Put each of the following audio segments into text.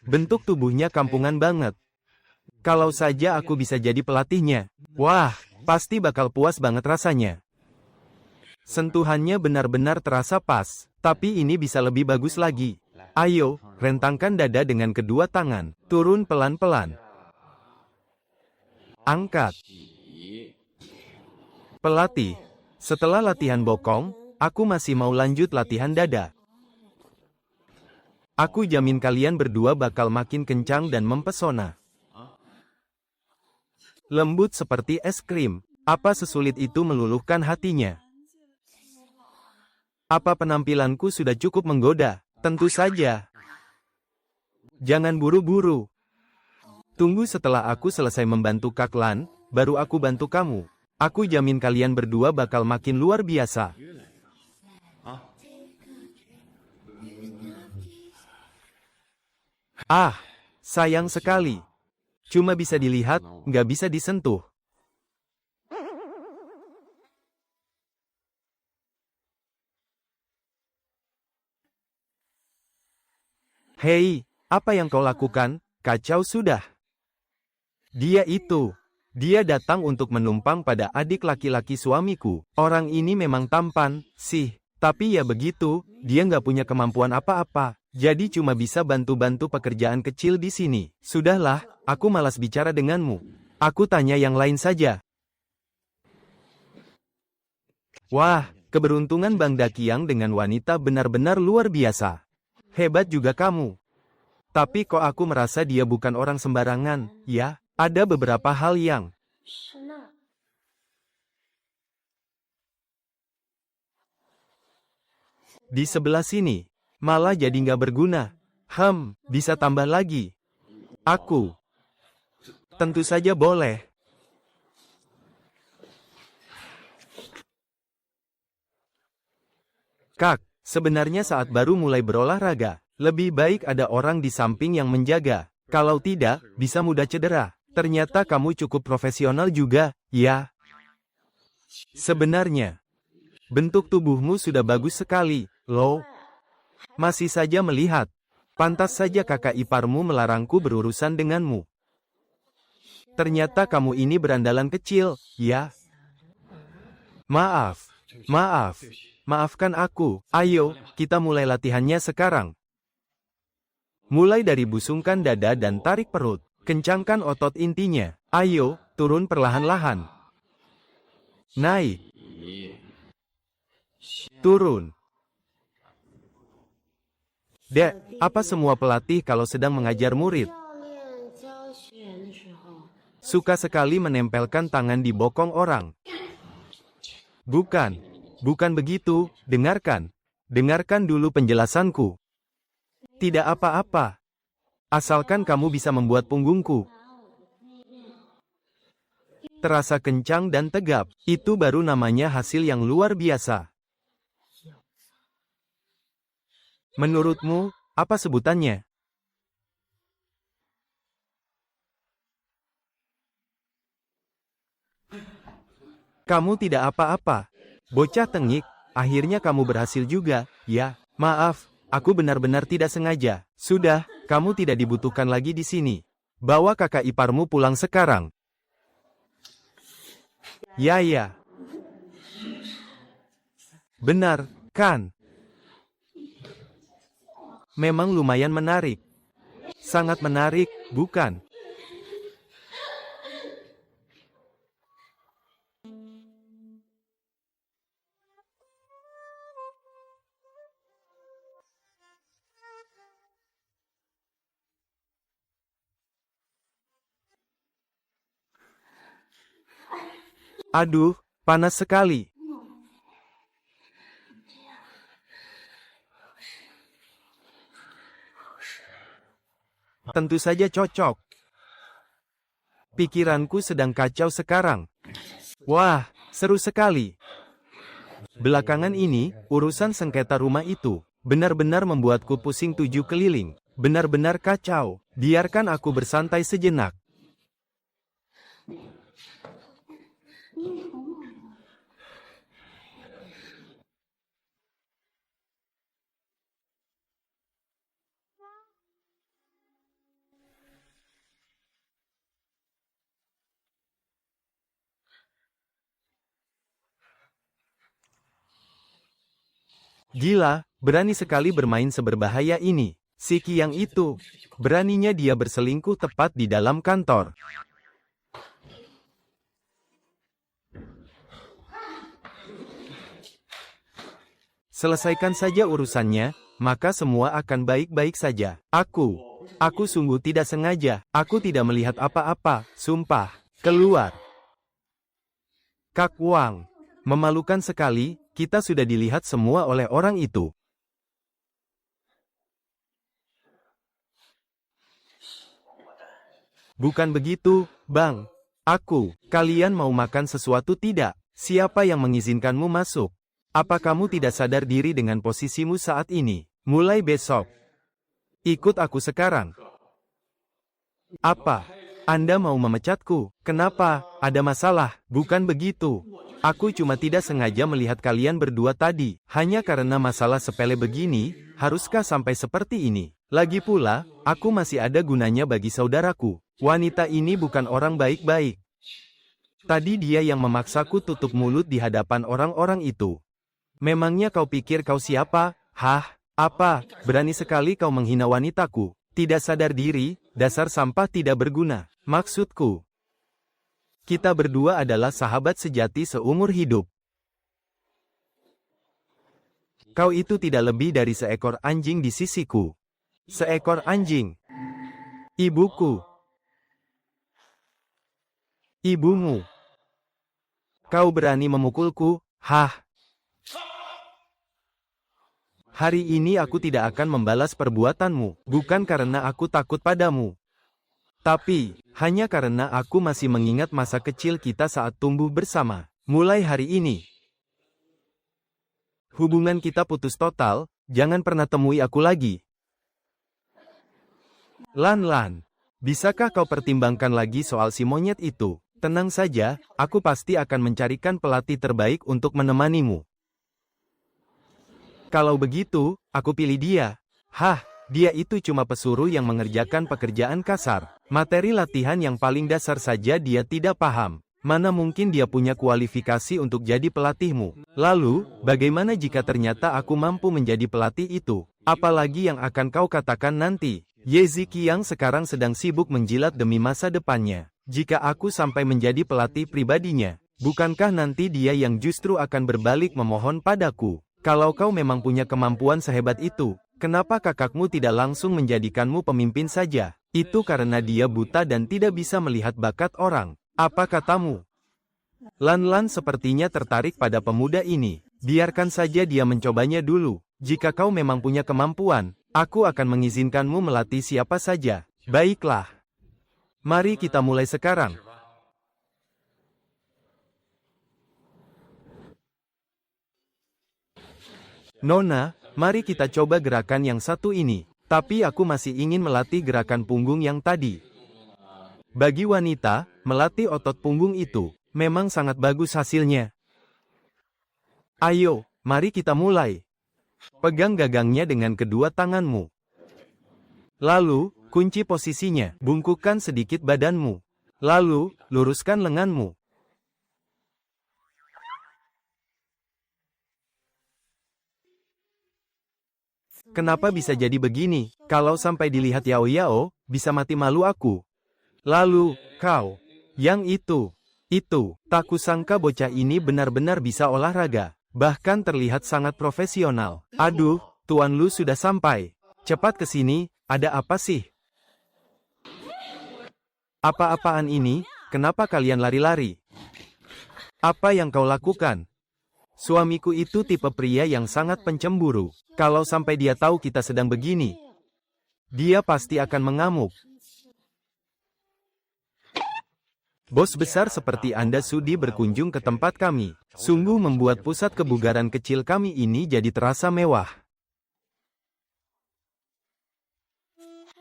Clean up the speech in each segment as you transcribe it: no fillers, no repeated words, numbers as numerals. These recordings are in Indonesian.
Bentuk tubuhnya kampungan banget. Kalau saja aku bisa jadi pelatihnya. Wah, pasti bakal puas banget rasanya. Sentuhannya benar-benar terasa pas. Tapi ini bisa lebih bagus lagi. Ayo, rentangkan dada dengan kedua tangan. Turun pelan-pelan. Angkat. Pelatih. Setelah latihan bokong, aku masih mau lanjut latihan dada. Aku jamin kalian berdua bakal makin kencang dan mempesona. Lembut seperti es krim. Apa sesulit itu meluluhkan hatinya? Apa penampilanku sudah cukup menggoda? Tentu saja. Jangan buru-buru. Tunggu setelah aku selesai membantu Kak Lan, baru aku bantu kamu. Aku jamin kalian berdua bakal makin luar biasa. Ah, sayang sekali. Cuma bisa dilihat, nggak bisa disentuh. Hei, apa yang kau lakukan? Kacau sudah. Dia datang untuk menumpang pada adik laki-laki suamiku. Orang ini memang tampan, sih. Tapi ya begitu, dia nggak punya kemampuan apa-apa. Jadi cuma bisa bantu-bantu pekerjaan kecil di sini. Sudahlah, aku malas bicara denganmu. Aku tanya yang lain saja. Wah, keberuntungan Bang Dakiang dengan wanita benar-benar luar biasa. Hebat juga kamu. Tapi kok aku merasa dia bukan orang sembarangan, ya? Ada beberapa hal yang di sebelah sini malah jadi nggak berguna. Bisa tambah lagi. Aku tentu saja boleh. Kak, sebenarnya saat baru mulai berolahraga, lebih baik ada orang di samping yang menjaga. Kalau tidak, bisa mudah cedera. Ternyata kamu cukup profesional juga, ya. Sebenarnya, bentuk tubuhmu sudah bagus sekali, loh. Masih saja melihat. Pantas saja kakak iparmu melarangku berurusan denganmu. Ternyata kamu ini berandalan kecil, ya. Maaf. Maafkan aku. Ayo, kita mulai latihannya sekarang. Mulai dari busungkan dada dan tarik perut. Kencangkan otot intinya. Ayo, turun perlahan-lahan. Naik. Turun. Dek, apa semua pelatih kalau sedang mengajar murid? Suka sekali menempelkan tangan di bokong orang. Bukan begitu, dengarkan. Dengarkan dulu penjelasanku. Tidak apa-apa. Asalkan kamu bisa membuat punggungku terasa kencang dan tegap, itu baru namanya hasil yang luar biasa. Menurutmu, apa sebutannya? Kamu tidak apa-apa. Bocah tengik, akhirnya kamu berhasil juga, ya. Maaf, aku benar-benar tidak sengaja. Sudah, kamu tidak dibutuhkan lagi di sini. Bawa kakak iparmu pulang sekarang. Ya. Benar, kan? Memang lumayan menarik. Sangat menarik, bukan? Aduh, panas sekali. Tentu saja cocok. Pikiranku sedang kacau sekarang. Wah, seru sekali. Belakangan ini, urusan sengketa rumah itu benar-benar membuatku pusing tujuh keliling. Benar-benar kacau. Biarkan aku bersantai sejenak. Gila, berani sekali bermain seberbahaya ini. Si Qiang itu, beraninya dia berselingkuh tepat di dalam kantor. Selesaikan saja urusannya, maka semua akan baik-baik saja. Aku sungguh tidak sengaja. Aku tidak melihat apa-apa, sumpah. Keluar. Kak Wang. Memalukan sekali, kita sudah dilihat semua oleh orang itu. Bukan begitu, Bang. Kalian mau makan sesuatu tidak? Siapa yang mengizinkanmu masuk? Apa kamu tidak sadar diri dengan posisimu saat ini? Mulai besok. Ikut aku sekarang. Apa? Anda mau memecatku? Kenapa? Ada masalah? Bukan begitu. Aku cuma tidak sengaja melihat kalian berdua tadi. Hanya karena masalah sepele begini, haruskah sampai seperti ini? Lagi pula, aku masih ada gunanya bagi saudaraku. Wanita ini bukan orang baik-baik. Tadi dia yang memaksaku tutup mulut di hadapan orang-orang itu. Memangnya kau pikir kau siapa? Hah? Apa? Berani sekali kau menghina wanitaku. Tidak sadar diri, dasar sampah tidak berguna. Maksudku, kita berdua adalah sahabat sejati seumur hidup. Kau itu tidak lebih dari seekor anjing di sisiku. Seekor anjing. Ibuku. Ibumu. Kau berani memukulku? Hah? Hari ini aku tidak akan membalas perbuatanmu, bukan karena aku takut padamu. Tapi, hanya karena aku masih mengingat masa kecil kita saat tumbuh bersama. Mulai hari ini, hubungan kita putus total, jangan pernah temui aku lagi. Lan, bisakah kau pertimbangkan lagi soal si monyet itu? Tenang saja, aku pasti akan mencarikan pelatih terbaik untuk menemanimu. Kalau begitu, aku pilih dia. Hah, dia itu cuma pesuruh yang mengerjakan pekerjaan kasar. Materi latihan yang paling dasar saja dia tidak paham. Mana mungkin dia punya kualifikasi untuk jadi pelatihmu. Lalu, bagaimana jika ternyata aku mampu menjadi pelatih itu? Apalagi yang akan kau katakan nanti? Ye Ziqiang sekarang sedang sibuk menjilat demi masa depannya. Jika aku sampai menjadi pelatih pribadinya, bukankah nanti dia yang justru akan berbalik memohon padaku? Kalau kau memang punya kemampuan sehebat itu, kenapa kakakmu tidak langsung menjadikanmu pemimpin saja? Itu karena dia buta dan tidak bisa melihat bakat orang. Apa katamu? Lan sepertinya tertarik pada pemuda ini. Biarkan saja dia mencobanya dulu. Jika kau memang punya kemampuan, aku akan mengizinkanmu melatih siapa saja. Baiklah. Mari kita mulai sekarang. Nona, mari kita coba gerakan yang satu ini. Tapi aku masih ingin melatih gerakan punggung yang tadi. Bagi wanita, melatih otot punggung itu memang sangat bagus hasilnya. Ayo, mari kita mulai. Pegang gagangnya dengan kedua tanganmu. Lalu, kunci posisinya. Bungkukkan sedikit badanmu. Lalu, luruskan lenganmu. Kenapa bisa jadi begini? Kalau sampai dilihat Yao, bisa mati malu aku. Lalu, kau. Yang itu. Tak kusangka bocah ini benar-benar bisa olahraga. Bahkan terlihat sangat profesional. Aduh, Tuan Lu sudah sampai. Cepat ke sini, ada apa sih? Apa-apaan ini? Kenapa kalian lari-lari? Apa yang kau lakukan? Suamiku itu tipe pria yang sangat pencemburu. Kalau sampai dia tahu kita sedang begini, dia pasti akan mengamuk. Bos besar seperti Anda sudi berkunjung ke tempat kami. Sungguh membuat pusat kebugaran kecil kami ini jadi terasa mewah.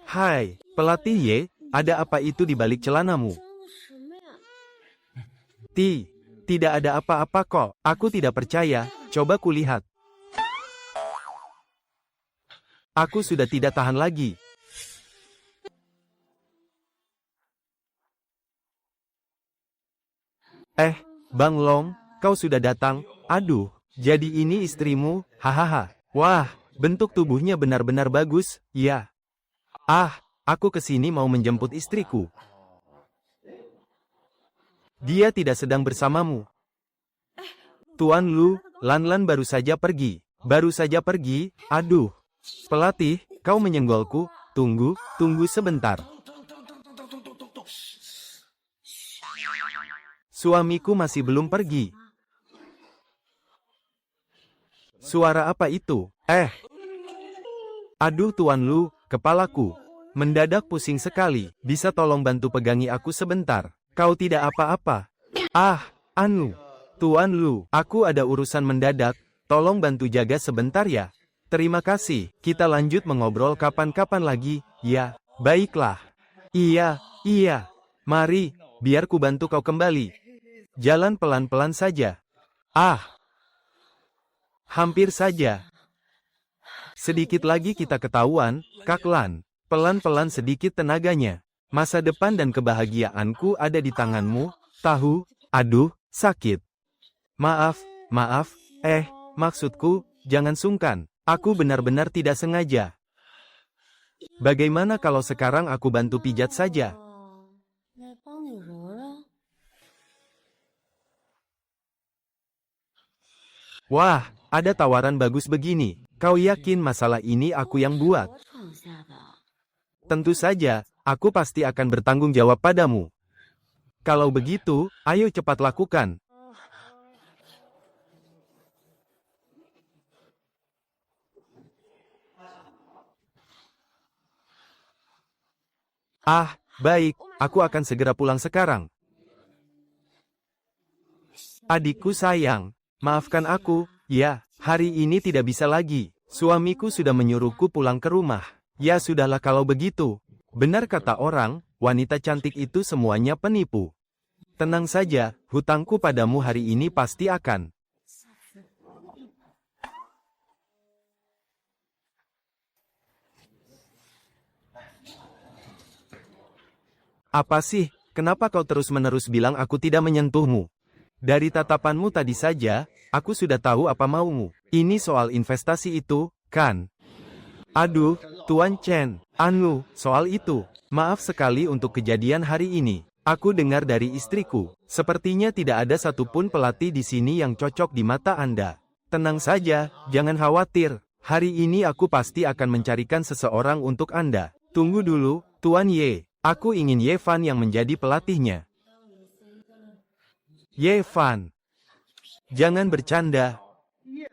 Hai, pelatih Ye, ada apa itu di balik celanamu? Tidak ada apa-apa kok. Aku tidak percaya. Coba kulihat. Aku sudah tidak tahan lagi. Bang Long, kau sudah datang? Aduh, jadi ini istrimu? Hahaha. Wah, bentuk tubuhnya benar-benar bagus, ya. Ah, aku kesini mau menjemput istriku. Dia tidak sedang bersamamu. Tuan Lu, Lan baru saja pergi. Baru saja pergi, aduh. Pelatih, kau menyenggolku, tunggu sebentar. Suamiku masih belum pergi. Suara apa itu? Aduh Tuan Lu, kepalaku. Mendadak pusing sekali. Bisa tolong bantu pegangi aku sebentar? Kau tidak apa-apa. Anu. Tuan Lu, aku ada urusan mendadak. Tolong bantu jaga sebentar ya. Terima kasih. Kita lanjut mengobrol kapan-kapan lagi. Ya, baiklah. Iya. Mari, biar ku bantu kau kembali. Jalan pelan-pelan saja. Hampir saja. Sedikit lagi kita ketahuan, Kak Lan. Pelan-pelan sedikit tenaganya. Masa depan dan kebahagiaanku ada di tanganmu, tahu? Aduh, sakit. Maaf. Maksudku, jangan sungkan. Aku benar-benar tidak sengaja. Bagaimana kalau sekarang aku bantu pijat saja? Wah, ada tawaran bagus begini. Kau yakin masalah ini aku yang buat? Tentu saja, aku pasti akan bertanggung jawab padamu. Kalau begitu, ayo cepat lakukan. Baik, aku akan segera pulang sekarang. Adikku sayang, maafkan aku, ya, hari ini tidak bisa lagi. Suamiku sudah menyuruhku pulang ke rumah. Ya sudahlah kalau begitu. Benar kata orang, wanita cantik itu semuanya penipu. Tenang saja, hutangku padamu hari ini pasti akan. Apa sih, kenapa kau terus-menerus bilang aku tidak menyentuhmu? Dari tatapanmu tadi saja, aku sudah tahu apa maumu. Ini soal investasi itu, kan? Aduh, Tuan Chen, anu, soal itu. Maaf sekali untuk kejadian hari ini. Aku dengar dari istriku, sepertinya tidak ada satupun pelatih di sini yang cocok di mata Anda. Tenang saja, jangan khawatir. Hari ini aku pasti akan mencarikan seseorang untuk Anda. Tunggu dulu, Tuan Ye. Aku ingin Ye Fan yang menjadi pelatihnya. Ye Fan. Jangan bercanda.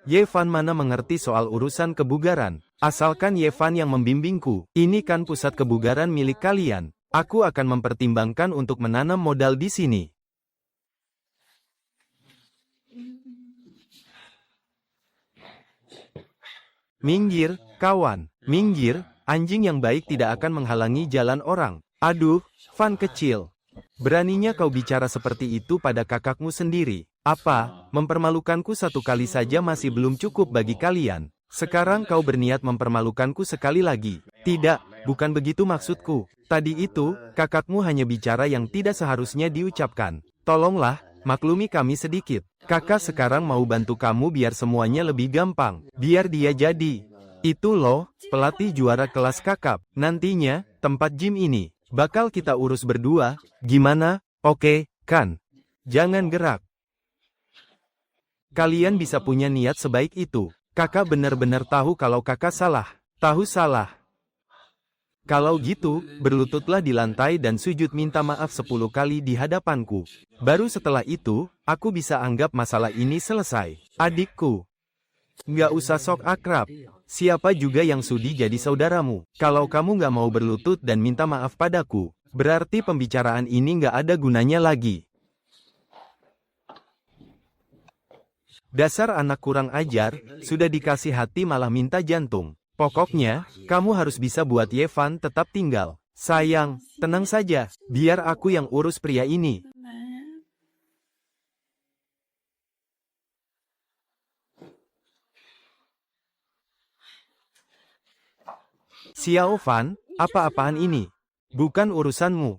Ye Fan mana mengerti soal urusan kebugaran. Asalkan Ye Fan yang membimbingku. Ini kan pusat kebugaran milik kalian. Aku akan mempertimbangkan untuk menanam modal di sini. Minggir, kawan. Minggir, anjing yang baik tidak akan menghalangi jalan orang. Aduh, Fan kecil. Beraninya kau bicara seperti itu pada kakakmu sendiri. Apa, mempermalukanku satu kali saja masih belum cukup bagi kalian. Sekarang kau berniat mempermalukanku sekali lagi. Tidak, bukan begitu maksudku. Tadi itu, kakakmu hanya bicara yang tidak seharusnya diucapkan. Tolonglah, maklumi kami sedikit. Kakak sekarang mau bantu kamu biar semuanya lebih gampang. Biar dia jadi. Itu loh, pelatih juara kelas kakap. Nantinya, tempat gym ini bakal kita urus berdua, gimana? Oke, kan? Jangan gerak. Kalian bisa punya niat sebaik itu. Kakak benar-benar tahu kalau kakak salah. Tahu salah. Kalau gitu, berlututlah di lantai dan sujud minta maaf 10 kali di hadapanku. Baru setelah itu, aku bisa anggap masalah ini selesai. Adikku. Nggak usah sok akrab. Siapa juga yang sudi jadi saudaramu? Kalau kamu nggak mau berlutut dan minta maaf padaku, berarti pembicaraan ini nggak ada gunanya lagi. Dasar anak kurang ajar, sudah dikasih hati malah minta jantung. Pokoknya, kamu harus bisa buat Ye Fan tetap tinggal. Sayang, tenang saja, biar aku yang urus pria ini. Xiao Fan, apa-apaan ini? Bukan urusanmu.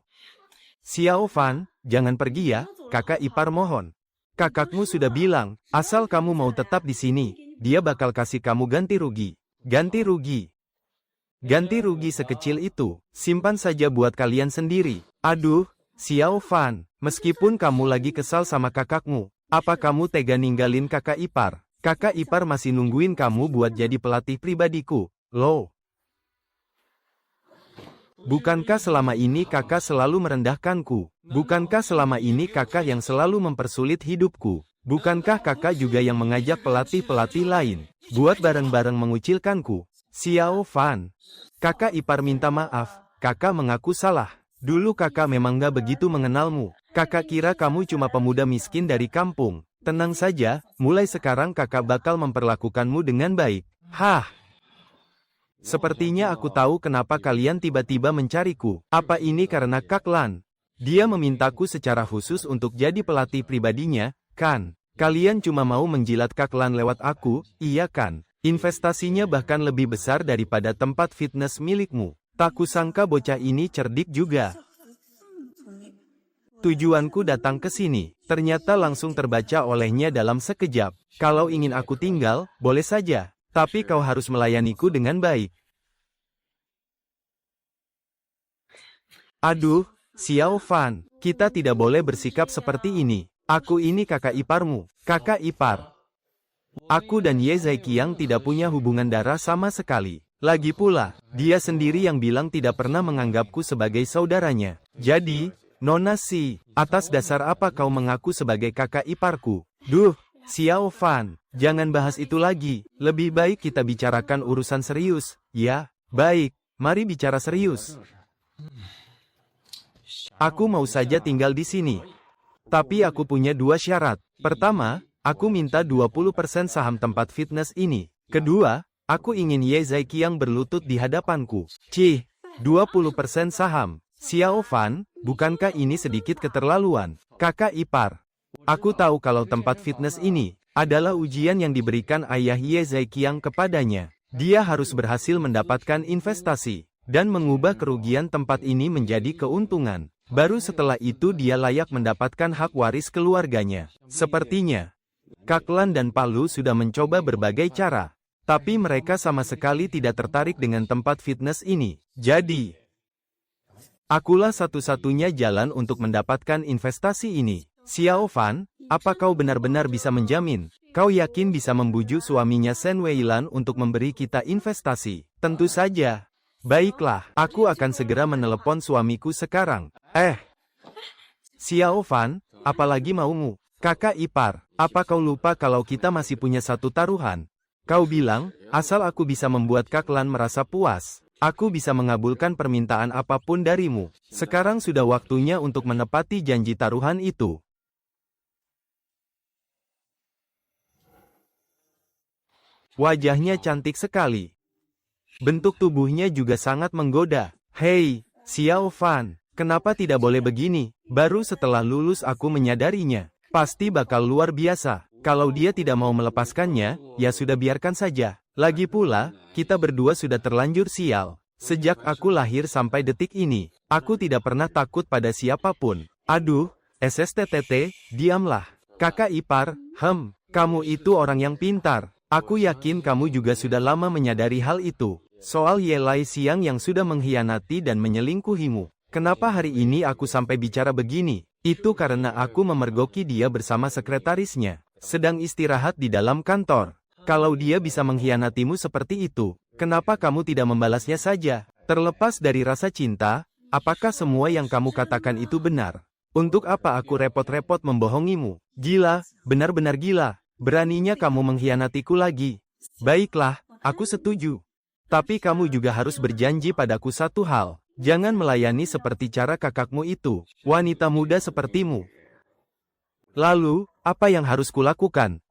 Xiao Fan, jangan pergi ya, kakak ipar mohon. Kakakmu sudah bilang, asal kamu mau tetap di sini, dia bakal kasih kamu ganti rugi. Ganti rugi. Ganti rugi sekecil itu, simpan saja buat kalian sendiri. Aduh, Xiao Fan, meskipun kamu lagi kesal sama kakakmu, apa kamu tega ninggalin kakak ipar? Kakak ipar masih nungguin kamu buat jadi pelatih pribadiku, loh. Bukankah selama ini kakak selalu merendahkanku? Bukankah selama ini kakak yang selalu mempersulit hidupku? Bukankah kakak juga yang mengajak pelatih-pelatih lain buat bareng-bareng mengucilkanku? Xiao Fan, kakak ipar minta maaf, kakak mengaku salah. Dulu kakak memang gak begitu mengenalmu. Kakak kira kamu cuma pemuda miskin dari kampung. Tenang saja, mulai sekarang kakak bakal memperlakukanmu dengan baik. Hah? Sepertinya aku tahu kenapa kalian tiba-tiba mencariku. Apa ini karena Kak Lan? Dia memintaku secara khusus untuk jadi pelatih pribadinya, kan? Kalian cuma mau menjilat Kak Lan lewat aku, iya kan? Investasinya bahkan lebih besar daripada tempat fitness milikmu. Tak kusangka bocah ini cerdik juga. Tujuanku datang ke sini, ternyata langsung terbaca olehnya dalam sekejap. Kalau ingin aku tinggal, boleh saja. Tapi kau harus melayaniku dengan baik. Aduh, Xiao Fan, kita tidak boleh bersikap seperti ini. Aku ini kakak iparmu, kakak ipar. Aku dan Ye Zaiqiang tidak punya hubungan darah sama sekali. Lagi pula, dia sendiri yang bilang tidak pernah menganggapku sebagai saudaranya. Jadi, Nona Si, atas dasar apa kau mengaku sebagai kakak iparku? Duh, Xiao Fan, jangan bahas itu lagi. Lebih baik kita bicarakan urusan serius. Ya, baik, mari bicara serius. Aku mau saja tinggal di sini. Tapi aku punya dua syarat. Pertama, aku minta 20% saham tempat fitness ini. Kedua, aku ingin Ye Zaiqiang berlutut di hadapanku. Cih, 20% saham. Xiao Fan, bukankah ini sedikit keterlaluan? Kakak ipar. Aku tahu kalau tempat fitness ini adalah ujian yang diberikan ayah Ye Zaiqiang kepadanya. Dia harus berhasil mendapatkan investasi dan mengubah kerugian tempat ini menjadi keuntungan. Baru setelah itu dia layak mendapatkan hak waris keluarganya. Sepertinya, Kak Lan dan Palu sudah mencoba berbagai cara, tapi mereka sama sekali tidak tertarik dengan tempat fitness ini. Jadi, akulah satu-satunya jalan untuk mendapatkan investasi ini. Xiao Fan, apa kau benar-benar bisa menjamin? Kau yakin bisa membujuk suaminya Shen Weilan untuk memberi kita investasi? Tentu saja. Baiklah, aku akan segera menelepon suamiku sekarang. Xiao Fan, apalagi maumu? Kakak ipar, apa kau lupa kalau kita masih punya satu taruhan? Kau bilang, asal aku bisa membuat Kak Lan merasa puas, aku bisa mengabulkan permintaan apapun darimu. Sekarang sudah waktunya untuk menepati janji taruhan itu. Wajahnya cantik sekali. Bentuk tubuhnya juga sangat menggoda. Hei, Xiao Fan, kenapa tidak boleh begini? Baru setelah lulus aku menyadarinya. Pasti bakal luar biasa. Kalau dia tidak mau melepaskannya, ya sudah biarkan saja. Lagi pula, kita berdua sudah terlanjur sial. Sejak aku lahir sampai detik ini, aku tidak pernah takut pada siapapun. Aduh, SSTTT, diamlah. Kakak ipar, kamu itu orang yang pintar. Aku yakin kamu juga sudah lama menyadari hal itu. Soal Ye Lai Xiang yang sudah mengkhianati dan menyelingkuhimu. Kenapa hari ini aku sampai bicara begini? Itu karena aku memergoki dia bersama sekretarisnya. Sedang istirahat di dalam kantor. Kalau dia bisa mengkhianatimu seperti itu, kenapa kamu tidak membalasnya saja? Terlepas dari rasa cinta, apakah semua yang kamu katakan itu benar? Untuk apa aku repot-repot membohongimu? Gila, benar-benar gila. Beraninya kamu mengkhianatiku lagi. Baiklah, aku setuju. Tapi kamu juga harus berjanji padaku satu hal. Jangan melayani seperti cara kakakmu itu, wanita muda sepertimu. Lalu, apa yang harus kulakukan?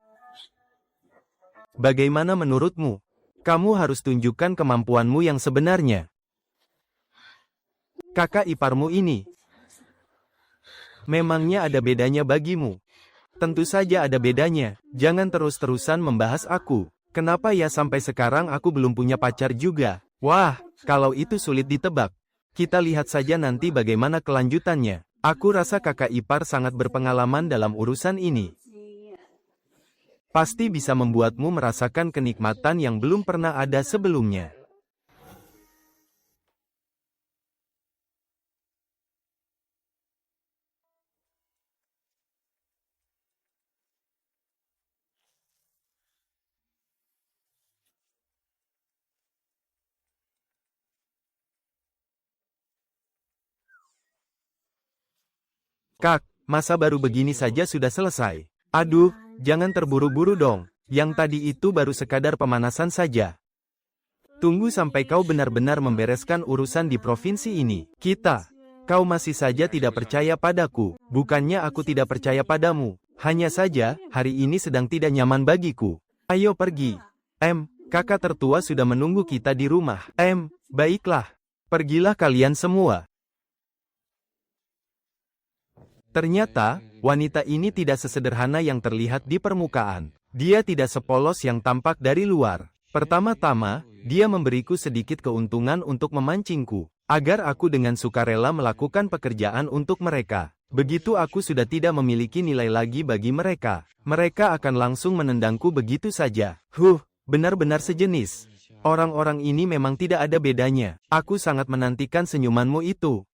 Bagaimana menurutmu? Kamu harus tunjukkan kemampuanmu yang sebenarnya. Kakak iparmu ini. Memangnya ada bedanya bagimu? Tentu saja ada bedanya. Jangan terus-terusan membahas aku. Kenapa ya sampai sekarang aku belum punya pacar juga? Wah, kalau itu sulit ditebak. Kita lihat saja nanti bagaimana kelanjutannya. Aku rasa kakak ipar sangat berpengalaman dalam urusan ini. pasti bisa membuatmu merasakan kenikmatan yang belum pernah ada sebelumnya. Kak, masa baru begini saja sudah selesai? Aduh, jangan terburu-buru dong. Yang tadi itu baru sekadar pemanasan saja. Tunggu sampai kau benar-benar membereskan urusan di provinsi ini. Kau masih saja tidak percaya padaku. Bukannya aku tidak percaya padamu. Hanya saja, hari ini sedang tidak nyaman bagiku. Ayo pergi. Kakak tertua sudah menunggu kita di rumah. Baiklah. Pergilah kalian semua. Ternyata, wanita ini tidak sesederhana yang terlihat di permukaan. Dia tidak sepolos yang tampak dari luar. Pertama-tama, dia memberiku sedikit keuntungan untuk memancingku, agar aku dengan sukarela melakukan pekerjaan untuk mereka. Begitu aku sudah tidak memiliki nilai lagi bagi mereka, mereka akan langsung menendangku begitu saja. Benar-benar sejenis. Orang-orang ini memang tidak ada bedanya. Aku sangat menantikan senyumanmu itu.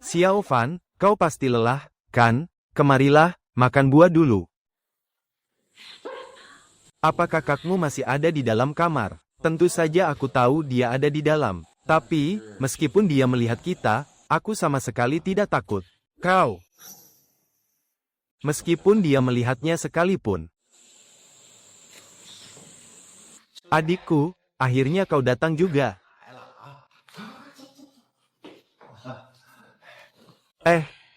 Xiao Fan, kau pasti lelah, kan? Kemarilah, makan buah dulu. Apa kakakmu masih ada di dalam kamar? Tentu saja aku tahu dia ada di dalam. Tapi, meskipun dia melihat kita, aku sama sekali tidak takut. Kau. Meskipun dia melihatnya sekalipun. Adikku, akhirnya kau datang juga.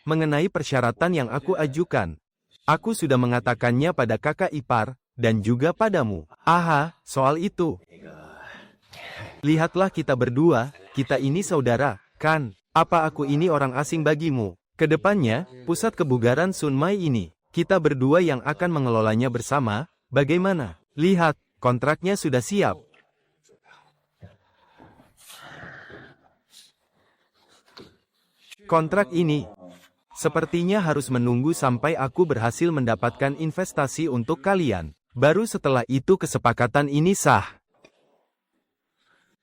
Mengenai persyaratan yang aku ajukan. Aku sudah mengatakannya pada kakak ipar, dan juga padamu. Soal itu. Lihatlah kita berdua, kita ini saudara, kan? Apa aku ini orang asing bagimu? Kedepannya, pusat kebugaran Sunmai ini, kita berdua yang akan mengelolanya bersama, bagaimana? Lihat, kontraknya sudah siap. Kontrak ini sepertinya harus menunggu sampai aku berhasil mendapatkan investasi untuk kalian. Baru setelah itu kesepakatan ini sah.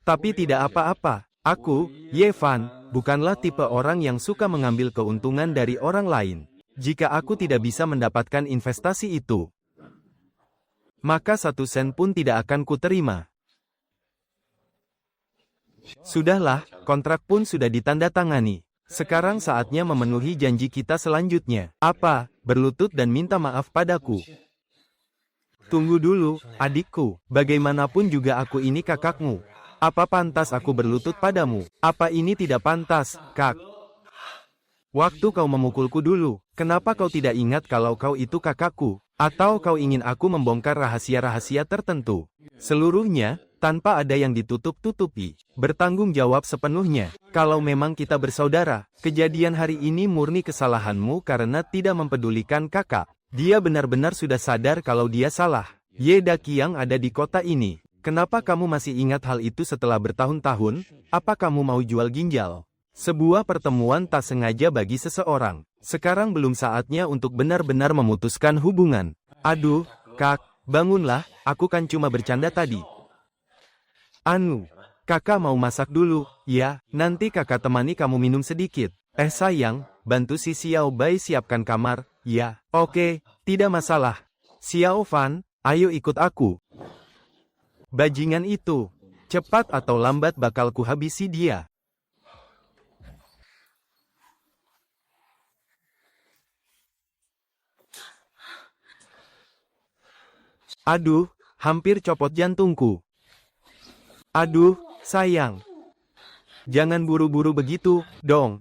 Tapi tidak apa-apa. Aku, Ye Fan, bukanlah tipe orang yang suka mengambil keuntungan dari orang lain. Jika aku tidak bisa mendapatkan investasi itu, maka 1 sen pun tidak akan kuterima. Sudahlah, kontrak pun sudah ditandatangani. Sekarang saatnya memenuhi janji kita selanjutnya. Berlutut dan minta maaf padaku. Tunggu dulu, adikku. Bagaimanapun juga aku ini kakakmu. Apa pantas aku berlutut padamu? Apa ini tidak pantas, Kak? Waktu kau memukulku dulu, kenapa kau tidak ingat kalau kau itu kakakku? Atau kau ingin aku membongkar rahasia-rahasia tertentu? Seluruhnya, tanpa ada yang ditutup-tutupi. Bertanggung jawab sepenuhnya. Kalau memang kita bersaudara, kejadian hari ini murni kesalahanmu karena tidak mempedulikan kakak. Dia benar-benar sudah sadar kalau dia salah. Ye Daqiang ada di kota ini. Kenapa kamu masih ingat hal itu setelah bertahun-tahun? Apa kamu mau jual ginjal? Sebuah pertemuan tak sengaja bagi seseorang. Sekarang belum saatnya untuk benar-benar memutuskan hubungan. Aduh, Kak, bangunlah, aku kan cuma bercanda tadi. Kakak mau masak dulu, ya, nanti kakak temani kamu minum sedikit. Sayang, bantu si Xiao Bai siapkan kamar, ya, oke, tidak masalah. Xiao Fan, ayo ikut aku. Bajingan itu, cepat atau lambat bakal kuhabisi dia. Aduh, hampir copot jantungku. Aduh, sayang. Jangan buru-buru begitu, dong.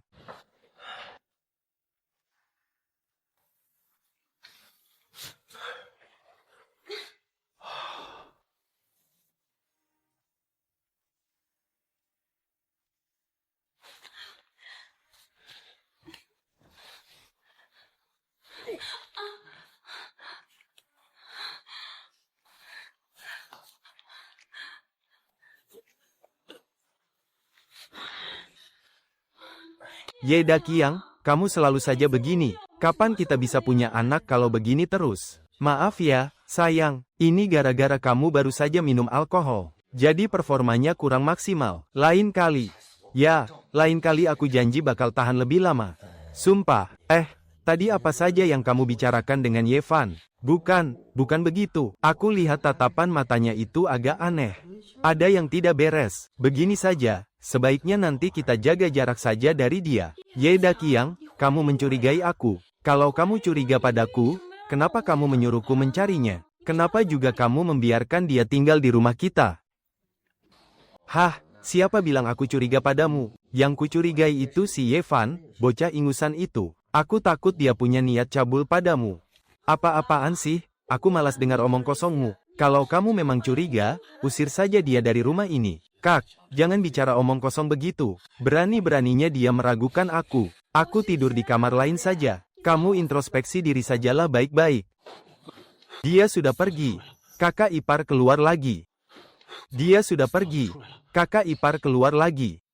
Ye Daqiang, kamu selalu saja begini, Kapan kita bisa punya anak kalau begini terus? Maaf ya, sayang, ini gara-gara kamu baru saja minum alkohol. Jadi performanya kurang maksimal. Lain kali. Ya, lain kali aku janji bakal tahan lebih lama. Sumpah. Tadi apa saja yang kamu bicarakan dengan Yevan? Bukan begitu. Aku lihat tatapan matanya itu agak aneh. Ada yang tidak beres. Begini saja, sebaiknya nanti kita jaga jarak saja dari dia. Ye Daqiang, kamu mencurigai aku. Kalau kamu curiga padaku, kenapa kamu menyuruhku mencarinya? Kenapa juga kamu membiarkan dia tinggal di rumah kita? Hah, siapa bilang aku curiga padamu? Yang kucurigai itu si Yevan, bocah ingusan itu. Aku takut dia punya niat cabul padamu. Apa-apaan sih? Aku malas dengar omong kosongmu. Kalau kamu memang curiga, usir saja dia dari rumah ini. Kak, jangan bicara omong kosong begitu. Berani-beraninya dia meragukan aku. Aku tidur di kamar lain saja. Kamu introspeksi diri sajalah baik-baik. Dia sudah pergi. Kakak ipar keluar lagi. Dia sudah pergi. Kakak ipar keluar lagi.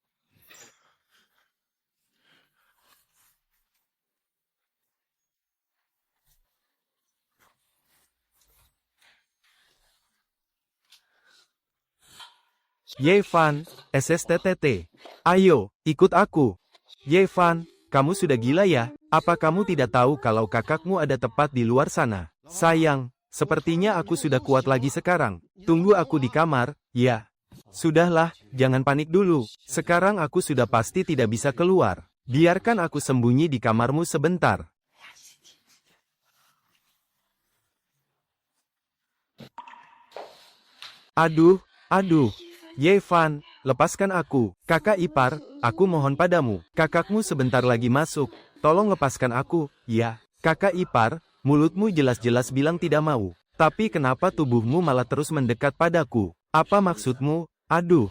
Yevan, SSTTT. Ayo, ikut aku. Yevan, kamu sudah gila ya? Apa kamu tidak tahu kalau kakakmu ada tepat di luar sana? Sayang, sepertinya aku sudah kuat lagi sekarang. Tunggu aku di kamar, ya. Sudahlah, jangan panik dulu. Sekarang aku sudah pasti tidak bisa keluar. Biarkan aku sembunyi di kamarmu sebentar. Aduh. Yevan, lepaskan aku. Kakak ipar, aku mohon padamu. Kakakmu sebentar lagi masuk. Tolong lepaskan aku, ya. Kakak ipar, mulutmu jelas-jelas bilang tidak mau. Tapi kenapa tubuhmu malah terus mendekat padaku? Apa maksudmu? Aduh.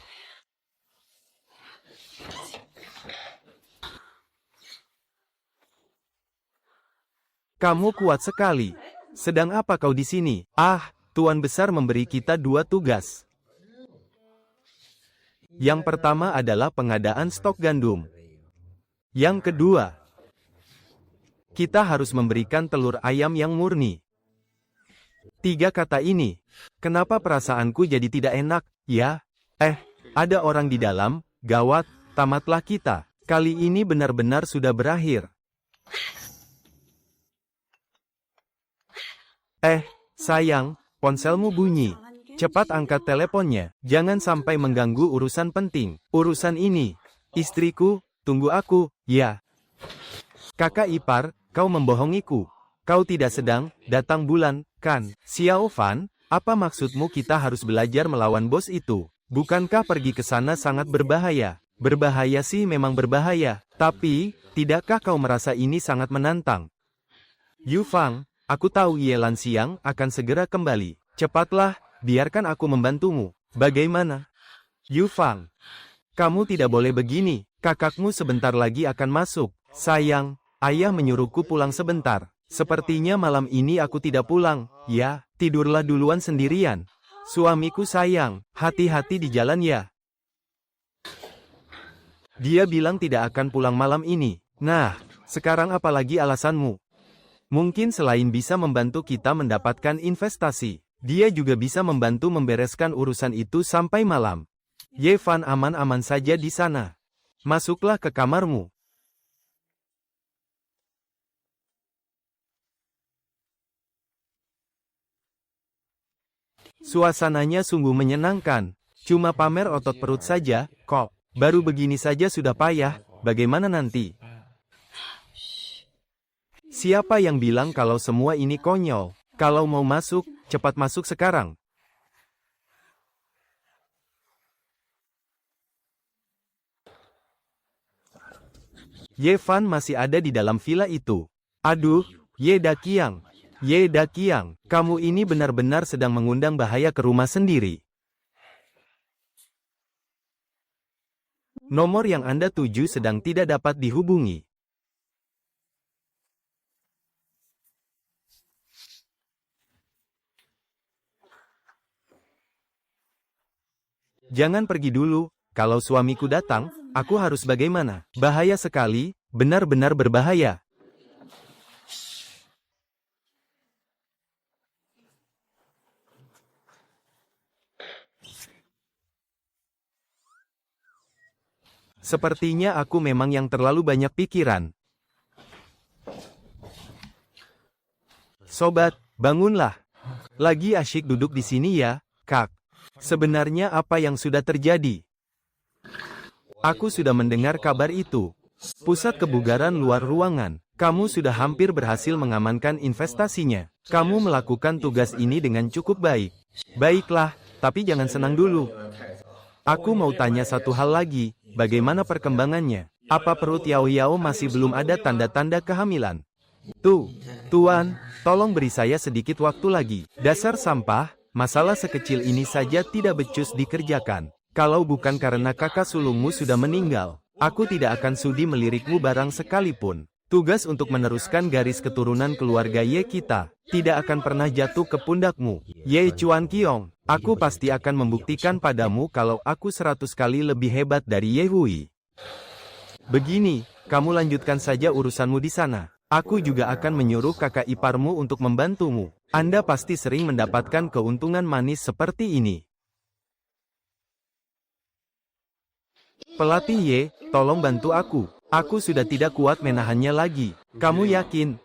Kamu kuat sekali. Sedang apa kau di sini? Tuan Besar memberi kita 2 tugas. Yang pertama adalah pengadaan stok gandum. Yang kedua, kita harus memberikan telur ayam yang murni. 3 kata ini. Kenapa perasaanku jadi tidak enak, ya? Ada orang di dalam, gawat, tamatlah kita. Kali ini benar-benar sudah berakhir. Sayang, ponselmu bunyi. Cepat angkat teleponnya. Jangan sampai mengganggu urusan penting. Urusan ini. Istriku, tunggu aku, ya. Kakak ipar, kau membohongiku. Kau tidak sedang datang bulan, kan? Xiao Fan, apa maksudmu kita harus belajar melawan bos itu? Bukankah pergi ke sana sangat berbahaya? Berbahaya sih memang berbahaya. Tapi, tidakkah kau merasa ini sangat menantang? Yu Fang, aku tahu Ye Lanxiang akan segera kembali. Cepatlah, biarkan aku membantumu. Bagaimana? Yu Fang, kamu tidak boleh begini. Kakakmu sebentar lagi akan masuk. Sayang, ayah menyuruhku pulang sebentar. Sepertinya malam ini aku tidak pulang. Ya, tidurlah duluan sendirian. Suamiku sayang, hati-hati di jalan ya. Dia bilang tidak akan pulang malam ini. Nah, sekarang apalagi alasanmu? Mungkin selain bisa membantu kita mendapatkan investasi, dia juga bisa membantu membereskan urusan itu sampai malam. Yevan aman-aman saja di sana. Masuklah ke kamarmu. Suasananya sungguh menyenangkan. Cuma pamer otot perut saja, kok. Baru begini saja sudah payah, bagaimana nanti? Siapa yang bilang kalau semua ini konyol? Kalau mau masuk, cepat masuk sekarang. Yevan masih ada di dalam villa itu. Aduh, Ye Daqiang. Ye Daqiang, kamu ini benar-benar sedang mengundang bahaya ke rumah sendiri. Nomor yang Anda tuju sedang tidak dapat dihubungi. Jangan pergi dulu, kalau suamiku datang, aku harus bagaimana? Bahaya sekali, benar-benar berbahaya. Sepertinya aku memang yang terlalu banyak pikiran. Sobat, bangunlah. Lagi asyik duduk di sini ya, Kak. Sebenarnya apa yang sudah terjadi? Aku sudah mendengar kabar itu. Pusat kebugaran luar ruangan. Kamu sudah hampir berhasil mengamankan investasinya. Kamu melakukan tugas ini dengan cukup baik. Baiklah, tapi jangan senang dulu. Aku mau tanya satu hal lagi. Bagaimana perkembangannya? Apa perut Yao Yao masih belum ada tanda-tanda kehamilan? Tuan, tolong beri saya sedikit waktu lagi. Dasar sampah, masalah sekecil ini saja tidak becus dikerjakan. Kalau bukan karena kakak sulungmu sudah meninggal, aku tidak akan sudi melirikmu barang sekalipun. Tugas untuk meneruskan garis keturunan keluarga Ye kita, tidak akan pernah jatuh ke pundakmu. Ye Chuan Qiong, aku pasti akan membuktikan padamu kalau aku 100 kali lebih hebat dari Ye Hui. Begini, kamu lanjutkan saja urusanmu di sana. Aku juga akan menyuruh kakak iparmu untuk membantumu. Anda pasti sering mendapatkan keuntungan manis seperti ini. Pelatih Ye, tolong bantu aku. Aku sudah tidak kuat menahannya lagi. Kamu yakin?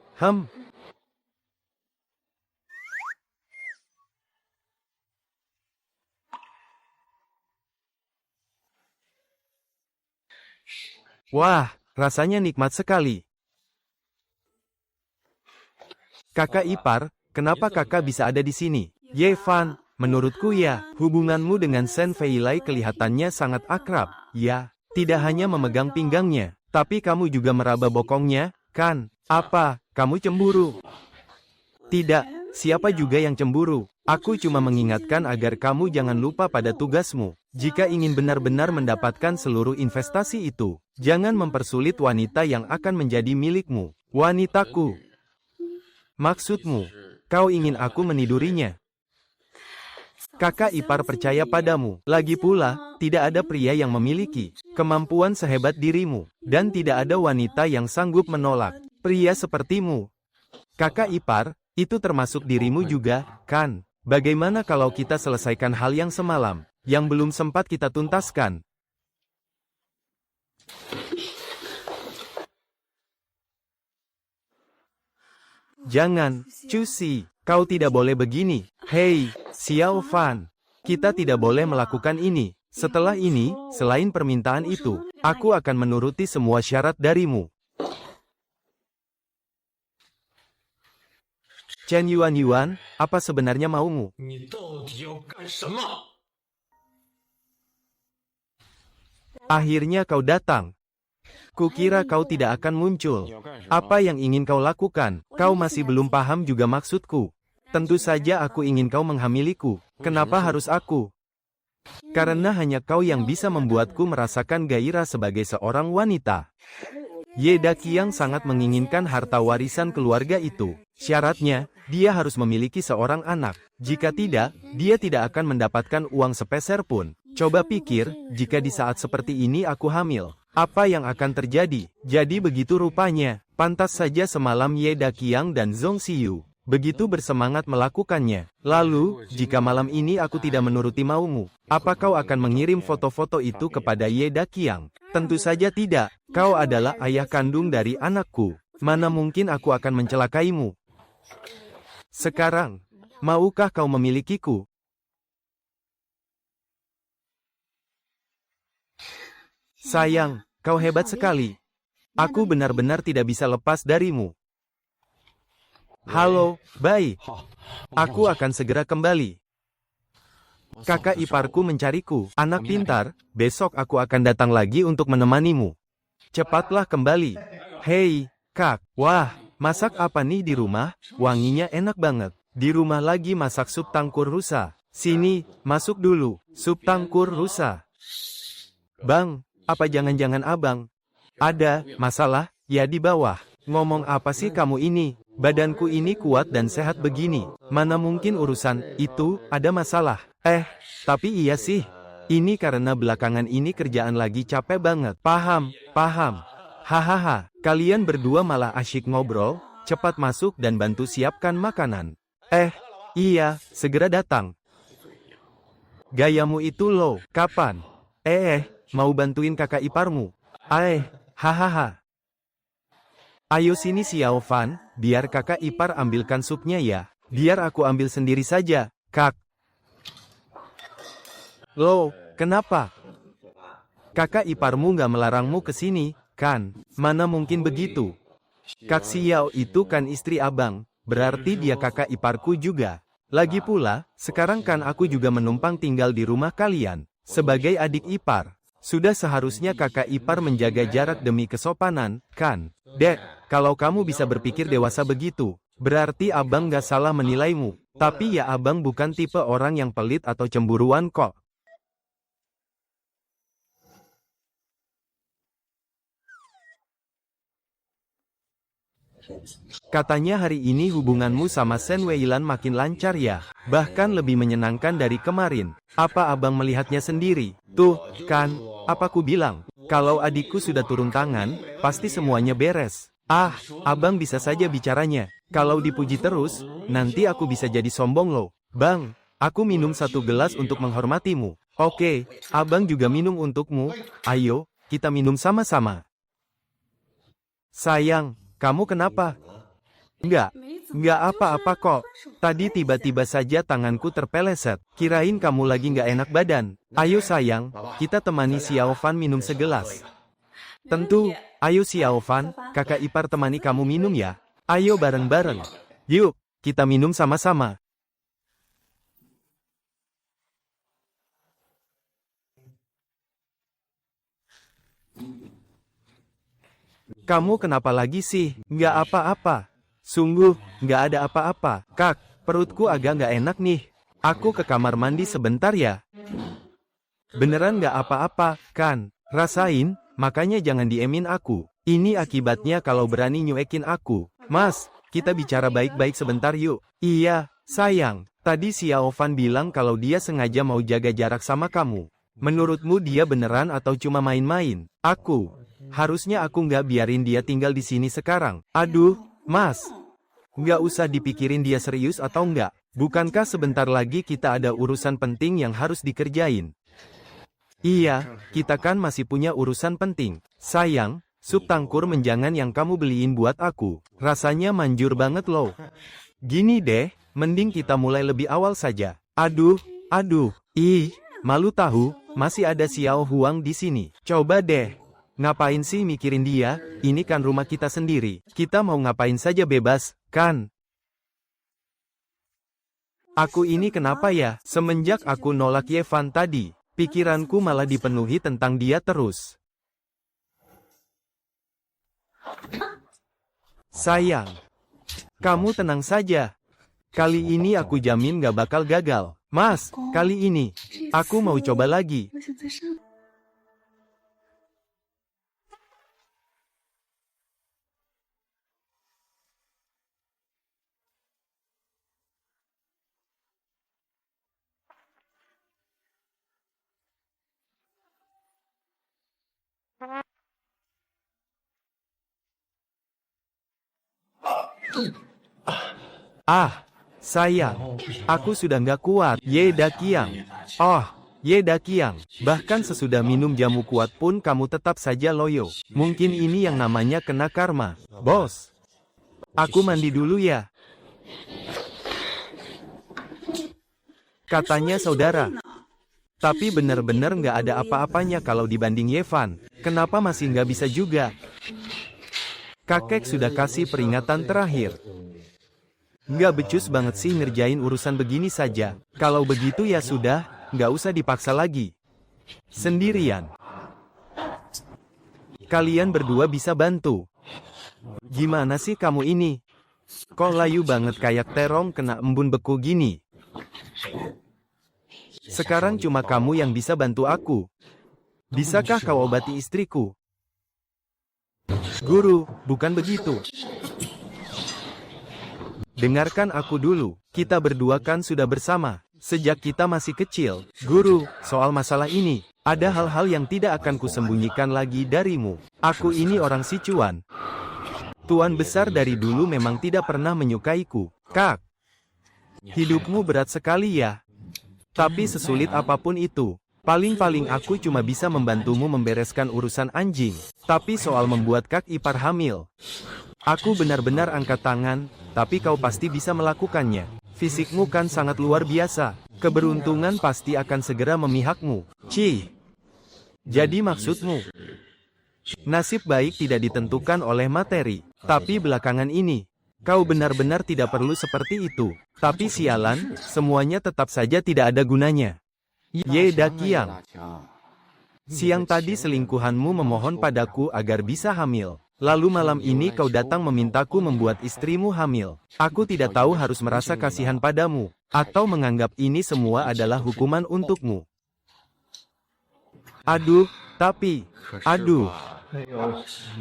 Wah, rasanya nikmat sekali. Kakak ipar, kenapa kakak bisa ada di sini? Ye Fan, menurutku ya, hubunganmu dengan Shen Feilai kelihatannya sangat akrab. Ya, tidak hanya memegang pinggangnya, tapi kamu juga meraba bokongnya, kan? Apa, kamu cemburu? Tidak, siapa juga yang cemburu? Aku cuma mengingatkan agar kamu jangan lupa pada tugasmu. Jika ingin benar-benar mendapatkan seluruh investasi itu, jangan mempersulit wanita yang akan menjadi milikmu. Wanitaku. Maksudmu, kau ingin aku menidurinya? Kakak ipar percaya padamu. Lagi pula, tidak ada pria yang memiliki kemampuan sehebat dirimu. Dan tidak ada wanita yang sanggup menolak pria sepertimu. Kakak ipar, itu termasuk dirimu juga, kan? Bagaimana kalau kita selesaikan hal yang semalam, yang belum sempat kita tuntaskan? Jangan, Cusi, kau tidak boleh begini. Hei, Xiao Fan, kita tidak boleh melakukan ini. Setelah ini, selain permintaan itu, aku akan menuruti semua syarat darimu. Chen Yuan, apa sebenarnya maumu? Akhirnya kau datang. Kukira kau tidak akan muncul. Apa yang ingin kau lakukan? Kau masih belum paham juga maksudku. Tentu saja aku ingin kau menghamiliku. Kenapa harus aku? Karena hanya kau yang bisa membuatku merasakan gairah sebagai seorang wanita. Ye Daqiang sangat menginginkan harta warisan keluarga itu. Syaratnya, dia harus memiliki seorang anak. Jika tidak, dia tidak akan mendapatkan uang sepeser pun. Coba pikir, jika di saat seperti ini aku hamil. Apa yang akan terjadi? Jadi begitu rupanya. Pantas saja semalam Ye Daqiang dan Zhong Xiyu begitu bersemangat melakukannya. Lalu, jika malam ini aku tidak menuruti maumu, apa kau akan mengirim foto-foto itu kepada Ye Daqiang? Tentu saja tidak. Kau adalah ayah kandung dari anakku. Mana mungkin aku akan mencelakaimu? Sekarang, maukah kau memilikiku? Sayang, kau hebat sekali. Aku benar-benar tidak bisa lepas darimu. Halo, Bai. Aku akan segera kembali. Kakak iparku mencariku. Anak pintar, besok aku akan datang lagi untuk menemanimu. Cepatlah kembali. Hei, Kak. Wah, masak apa nih di rumah? Wanginya enak banget. Di rumah lagi masak sup tangkur rusa. Sini, masuk dulu. Sup tangkur rusa. Bang. Apa jangan-jangan abang? Ada masalah? Ya di bawah. Ngomong apa sih kamu ini? Badanku ini kuat dan sehat begini. Mana mungkin urusan itu ada masalah? Tapi iya sih. Ini karena belakangan ini kerjaan lagi capek banget. Paham. Hahaha. Kalian berdua malah asyik ngobrol. Cepat masuk dan bantu siapkan makanan. Iya, segera datang. Gayamu itu loh. Kapan? Mau bantuin kakak iparmu. Hahaha. Ayo sini Xiao Fan, biar kakak ipar ambilkan supnya ya. Biar aku ambil sendiri saja, Kak. Loh, kenapa? Kakak iparmu nggak melarangmu ke sini, kan? Mana mungkin begitu? Kak Xiao itu kan istri abang, berarti dia kakak iparku juga. Lagi pula, sekarang kan aku juga menumpang tinggal di rumah kalian. Sebagai adik ipar, sudah seharusnya kakak ipar menjaga jarak demi kesopanan, kan? Dek, kalau kamu bisa berpikir dewasa begitu, berarti abang gak salah menilaimu. Tapi ya abang bukan tipe orang yang pelit atau cemburuan kok. Katanya hari ini hubunganmu sama Shen Weilan makin lancar ya, bahkan lebih menyenangkan dari kemarin. Apa abang melihatnya sendiri? Tuh, kan, apa ku bilang? Kalau adikku sudah turun tangan, pasti semuanya beres. Abang bisa saja bicaranya. Kalau dipuji terus, nanti aku bisa jadi sombong loh. Bang, aku minum satu gelas untuk menghormatimu. Oke, abang juga minum untukmu. Ayo, kita minum sama-sama. Sayang. Kamu kenapa? Enggak apa-apa kok. Tadi tiba-tiba saja tanganku terpeleset. Kirain kamu lagi nggak enak badan. Ayo sayang, kita temani Xiao Fan minum segelas. Tentu, ayo Xiao Fan, kakak ipar temani kamu minum ya. Ayo bareng-bareng. Yuk, kita minum sama-sama. Kamu kenapa lagi sih? Nggak apa-apa. Sungguh, nggak ada apa-apa. Kak, perutku agak nggak enak nih. Aku ke kamar mandi sebentar ya. Beneran nggak apa-apa, kan? Rasain, makanya jangan diemin aku. Ini akibatnya kalau berani nyuekin aku. Mas, kita bicara baik-baik sebentar yuk. Iya, sayang. Tadi Xiao Fan bilang kalau dia sengaja mau jaga jarak sama kamu. Menurutmu dia beneran atau cuma main-main? Harusnya aku nggak biarin dia tinggal di sini sekarang. Aduh, Mas. Nggak usah dipikirin dia serius atau nggak. Bukankah sebentar lagi kita ada urusan penting yang harus dikerjain? Iya, kita kan masih punya urusan penting. Sayang, sup tangkur menjangan yang kamu beliin buat aku. Rasanya manjur banget loh. Gini deh, mending kita mulai lebih awal saja. Aduh, malu tahu, masih ada Xiao Huang di sini. Coba deh. Ngapain sih mikirin dia? Ini kan rumah kita sendiri. Kita mau ngapain saja bebas, kan? Aku ini kenapa ya? Semenjak aku nolak Yevan tadi, pikiranku malah dipenuhi tentang dia terus. Sayang, kamu tenang saja. Kali ini aku jamin gak bakal gagal. Mas, kali ini, aku mau coba lagi. Sayang, aku sudah nggak kuat. Ye Dakiang. Ye Dakiang. Bahkan sesudah minum jamu kuat pun kamu tetap saja loyo. Mungkin ini yang namanya kena karma. Bos, aku mandi dulu ya. Katanya saudara. Tapi bener-bener nggak ada apa-apanya kalau dibanding Yevan. Kenapa masih nggak bisa juga? Kakek sudah kasih peringatan terakhir. Nggak becus banget sih ngerjain urusan begini saja. Kalau begitu ya sudah, nggak usah dipaksa lagi. Sendirian. Kalian berdua bisa bantu. Gimana sih kamu ini? Kok layu banget kayak terong kena embun beku gini? Sekarang cuma kamu yang bisa bantu aku. Bisakah kau obati istriku? Guru, bukan begitu. Dengarkan aku dulu, kita berdua kan sudah bersama, sejak kita masih kecil. Guru, soal masalah ini, ada hal-hal yang tidak akan kusembunyikan lagi darimu. Aku ini orang Sichuan. Tuan besar dari dulu memang tidak pernah menyukaiku. Kak, hidupmu berat sekali ya. Tapi sesulit apapun itu, Paling-paling aku cuma bisa membantumu membereskan urusan anjing. Tapi soal membuat kak ipar hamil, aku benar-benar angkat tangan, tapi kau pasti bisa melakukannya. Fisikmu kan sangat luar biasa. Keberuntungan pasti akan segera memihakmu. Cih. Jadi maksudmu, nasib baik tidak ditentukan oleh materi. Tapi belakangan ini, kau benar-benar tidak perlu seperti itu. Tapi sialan, semuanya tetap saja tidak ada gunanya. Ye Dakiang. Siang tadi selingkuhanmu memohon padaku agar bisa hamil. Lalu malam ini kau datang memintaku membuat istrimu hamil. Aku tidak tahu harus merasa kasihan padamu, atau menganggap ini semua adalah hukuman untukmu. Aduh, tapi, aduh.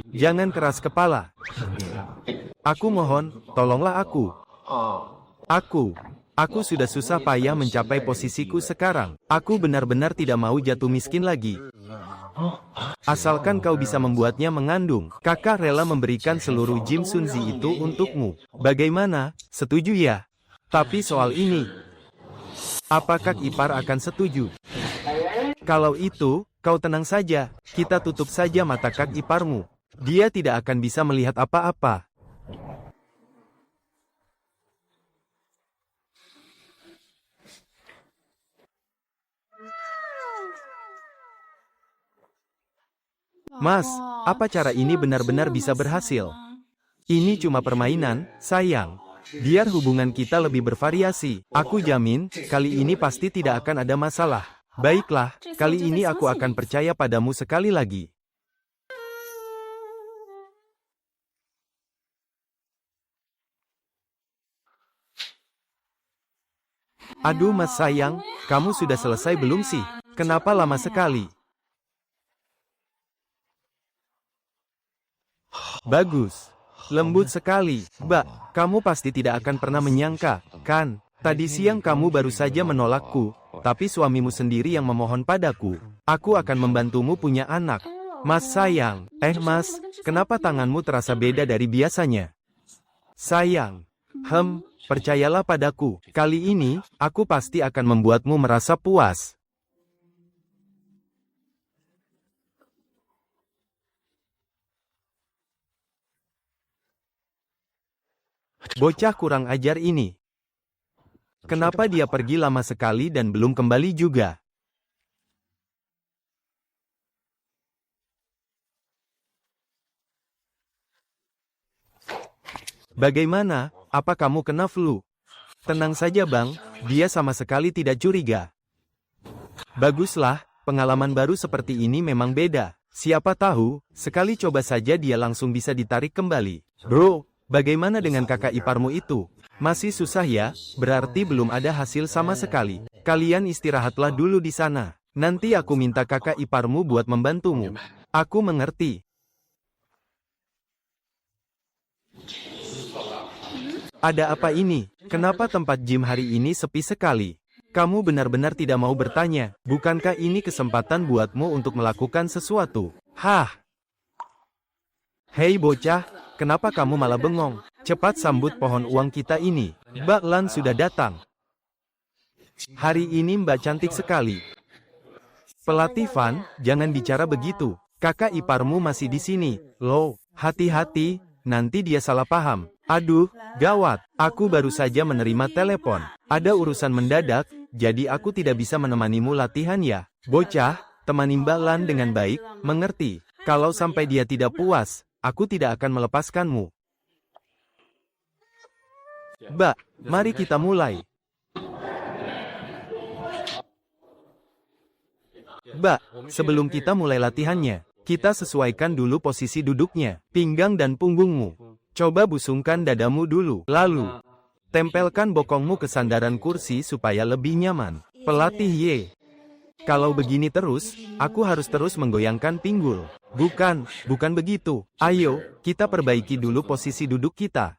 Jangan keras kepala. Aku mohon, tolonglah aku. Aku sudah susah payah mencapai posisiku sekarang. Aku benar-benar tidak mau jatuh miskin lagi. Asalkan kau bisa membuatnya mengandung, kakak rela memberikan seluruh Jim Sunzi itu untukmu. Bagaimana? Setuju ya? Tapi soal ini, apakah ipar akan setuju? Kalau itu, kau tenang saja. Kita tutup saja mata kak iparmu. Dia tidak akan bisa melihat apa-apa. Mas, apa cara ini benar-benar bisa berhasil? Ini cuma permainan, sayang. Biar hubungan kita lebih bervariasi. Aku jamin, kali ini pasti tidak akan ada masalah. Baiklah, kali ini aku akan percaya padamu sekali lagi. Aduh mas sayang, kamu sudah selesai belum sih? Kenapa lama sekali? Bagus. Lembut sekali. Mbak, kamu pasti tidak akan pernah menyangka, kan? Tadi siang kamu baru saja menolakku, tapi suamimu sendiri yang memohon padaku. Aku akan membantumu punya anak. Mas sayang. Mas, kenapa tanganmu terasa beda dari biasanya? Sayang. Percayalah padaku. Kali ini, aku pasti akan membuatmu merasa puas. Bocah kurang ajar ini. Kenapa dia pergi lama sekali dan belum kembali juga? Bagaimana? Apa kamu kena flu? Tenang saja bang, dia sama sekali tidak curiga. Baguslah, pengalaman baru seperti ini memang beda. Siapa tahu, sekali coba saja dia langsung bisa ditarik kembali. Bro, bagaimana dengan kakak iparmu itu? Masih susah ya, berarti belum ada hasil sama sekali. Kalian istirahatlah dulu di sana. Nanti aku minta kakak iparmu buat membantumu. Aku mengerti. Ada apa ini? Kenapa tempat gym hari ini sepi sekali? Kamu benar-benar tidak mau bertanya. Bukankah ini kesempatan buatmu untuk melakukan sesuatu? Hah? Hei bocah, kenapa kamu malah bengong? Cepat sambut pohon uang kita ini. Mbak Lan sudah datang. Hari ini Mbak cantik sekali. Pelatih Van, jangan bicara begitu. Kakak iparmu masih di sini. Loh, hati-hati, nanti dia salah paham. Aduh, gawat. Aku baru saja menerima telepon. Ada urusan mendadak, jadi aku tidak bisa menemanimu latihan ya. Bocah, temani Mbak Lan dengan baik, mengerti. Kalau sampai dia tidak puas, aku tidak akan melepaskanmu. Mbak, mari kita mulai. Mbak, sebelum kita mulai latihannya, kita sesuaikan dulu posisi duduknya, pinggang dan punggungmu. Coba busungkan dadamu dulu, lalu tempelkan bokongmu ke sandaran kursi supaya lebih nyaman. Pelatih Y. Kalau begini terus, aku harus terus menggoyangkan pinggul. Bukan begitu. Ayo, kita perbaiki dulu posisi duduk kita.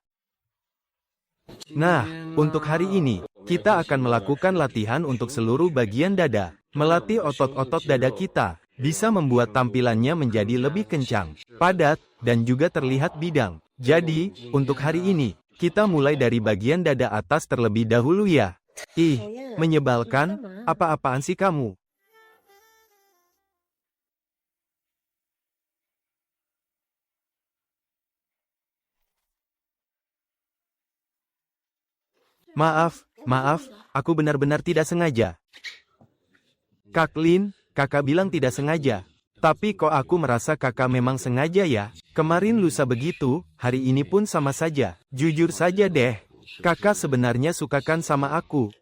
Nah, untuk hari ini, kita akan melakukan latihan untuk seluruh bagian dada. Melatih otot-otot dada kita, bisa membuat tampilannya menjadi lebih kencang, padat, dan juga terlihat bidang. Jadi, untuk hari ini, kita mulai dari bagian dada atas terlebih dahulu ya. Ih, menyebalkan, apa-apaan sih kamu? Maaf, aku benar-benar tidak sengaja. Kak Lin, kakak bilang tidak sengaja. Tapi kok aku merasa kakak memang sengaja ya? Kemarin lusa begitu, hari ini pun sama saja. Jujur saja deh, kakak sebenarnya sukakan sama aku.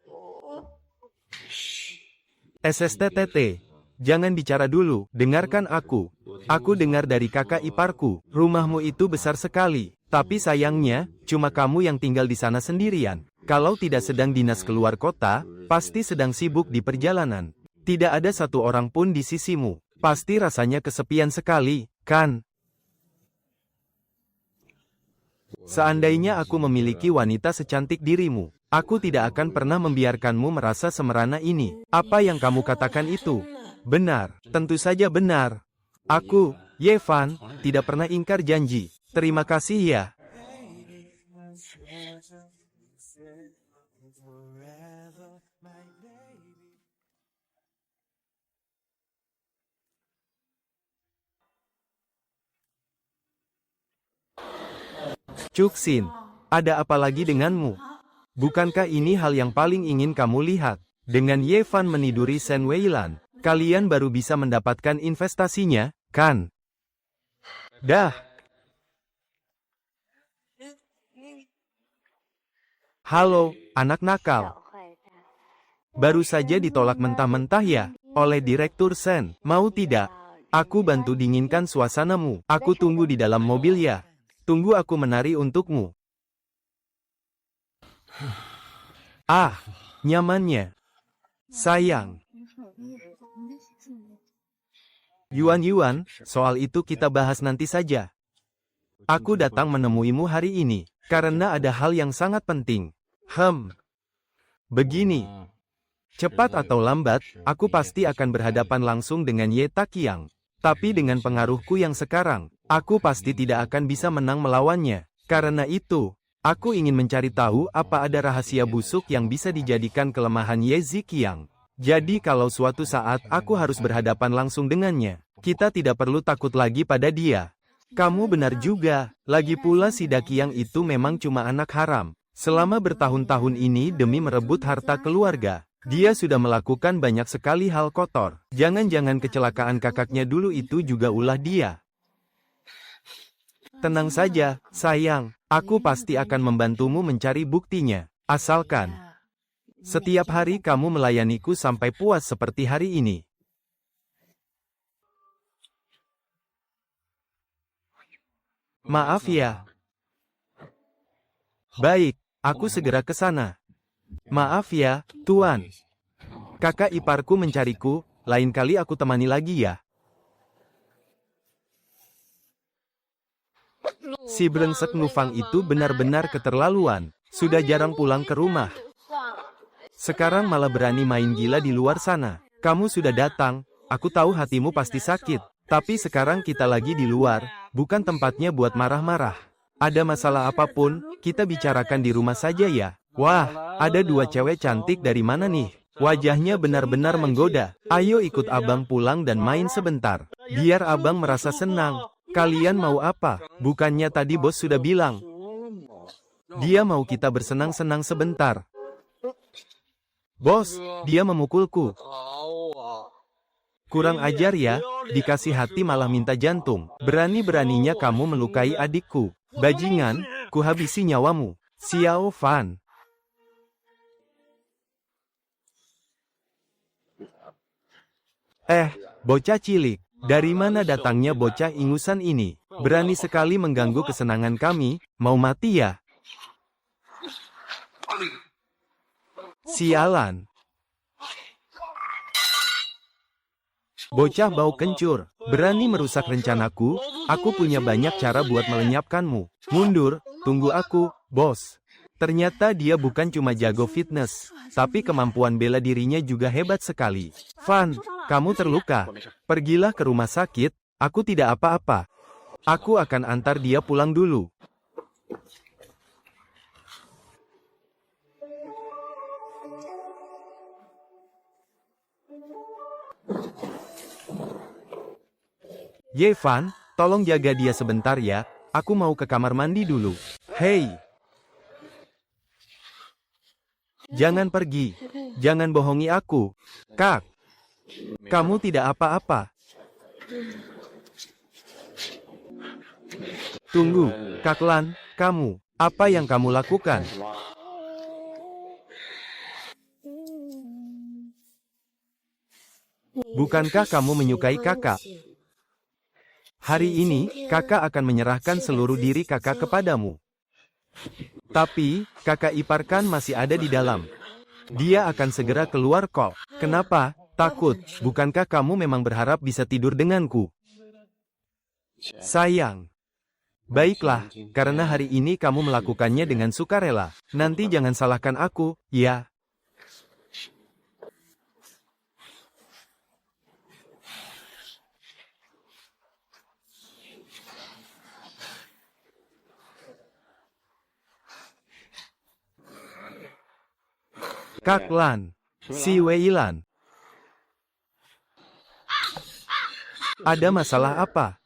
SSTTT. Jangan bicara dulu, dengarkan aku. Aku dengar dari kakak iparku, rumahmu itu besar sekali. Tapi sayangnya, cuma kamu yang tinggal di sana sendirian. Kalau tidak sedang dinas keluar kota, pasti sedang sibuk di perjalanan. Tidak ada satu orang pun di sisimu. Pasti rasanya kesepian sekali, kan? Seandainya aku memiliki wanita secantik dirimu, aku tidak akan pernah membiarkanmu merasa semerana ini. Apa yang kamu katakan itu? Benar, tentu saja benar. Aku, Yevan, tidak pernah ingkar janji. Terima kasih ya. Cuksin, ada apa lagi denganmu? Bukankah ini hal yang paling ingin kamu lihat? Dengan Yevan meniduri Shen Weilan, kalian baru bisa mendapatkan investasinya, kan? Dah. Halo, anak nakal. Baru saja ditolak mentah-mentah ya, oleh Direktur Shen. Mau tidak? Aku bantu dinginkan suasanamu. Aku tunggu di dalam mobil ya. Tunggu aku menari untukmu. Ah, nyamannya. Sayang. Yuan, soal itu kita bahas nanti saja. Aku datang menemuimu hari ini, karena ada hal yang sangat penting. Begini. Cepat atau lambat, aku pasti akan berhadapan langsung dengan Ye Taqiang. Tapi dengan pengaruhku yang sekarang, aku pasti tidak akan bisa menang melawannya. Karena itu, aku ingin mencari tahu apa ada rahasia busuk yang bisa dijadikan kelemahan Ye Ziqiang. Jadi kalau suatu saat aku harus berhadapan langsung dengannya, kita tidak perlu takut lagi pada dia. Kamu benar juga, lagi pula si Daqiang itu memang cuma anak haram. Selama bertahun-tahun ini demi merebut harta keluarga, dia sudah melakukan banyak sekali hal kotor. Jangan-jangan kecelakaan kakaknya dulu itu juga ulah dia. Tenang saja, sayang. Aku pasti akan membantumu mencari buktinya. Asalkan setiap hari kamu melayaniku sampai puas seperti hari ini. Maaf ya. Baik, aku segera ke sana. Maaf ya, Tuan. Kakak iparku mencariku, lain kali aku temani lagi ya. Si brengsek Nufang itu benar-benar keterlaluan. Sudah jarang pulang ke rumah. Sekarang malah berani main gila di luar sana. Kamu sudah datang, aku tahu hatimu pasti sakit. Tapi sekarang kita lagi di luar, bukan tempatnya buat marah-marah. Ada masalah apapun, kita bicarakan di rumah saja ya. Wah, ada dua cewek cantik dari mana nih? Wajahnya benar-benar menggoda. Ayo ikut abang pulang dan main sebentar. Biar abang merasa senang. Kalian mau apa? Bukannya tadi bos sudah bilang. Dia mau kita bersenang-senang sebentar. Bos, dia memukulku. Kurang ajar ya, dikasih hati malah minta jantung. Berani-beraninya kamu melukai adikku. Bajingan, kuhabisi nyawamu. Xiao Fan. Bocah cilik. Dari mana datangnya bocah ingusan ini? Berani sekali mengganggu kesenangan kami, mau mati ya? Sialan. Bocah bau kencur, berani merusak rencanaku, aku punya banyak cara buat melenyapkanmu. Mundur, tunggu aku, bos. Ternyata dia bukan cuma jago fitness, tapi kemampuan bela dirinya juga hebat sekali. Fan, kamu terluka. Pergilah ke rumah sakit, aku tidak apa-apa. Aku akan antar dia pulang dulu. Yevan, tolong jaga dia sebentar ya, aku mau ke kamar mandi dulu. Hei! Jangan pergi. Jangan bohongi aku. Kak. Kamu tidak apa-apa. Tunggu, Kak Lan, kamu. Apa yang kamu lakukan? Bukankah kamu menyukai kakak? Hari ini, kakak akan menyerahkan seluruh diri kakak kepadamu. Tapi, kakak ipar kan masih ada di dalam. Dia akan segera keluar kok. Kenapa? Takut. Bukankah kamu memang berharap bisa tidur denganku? Sayang. Baiklah, karena hari ini kamu melakukannya dengan sukarela. Nanti jangan salahkan aku, ya. Kak Lan, si Wei Lan. Ada masalah apa?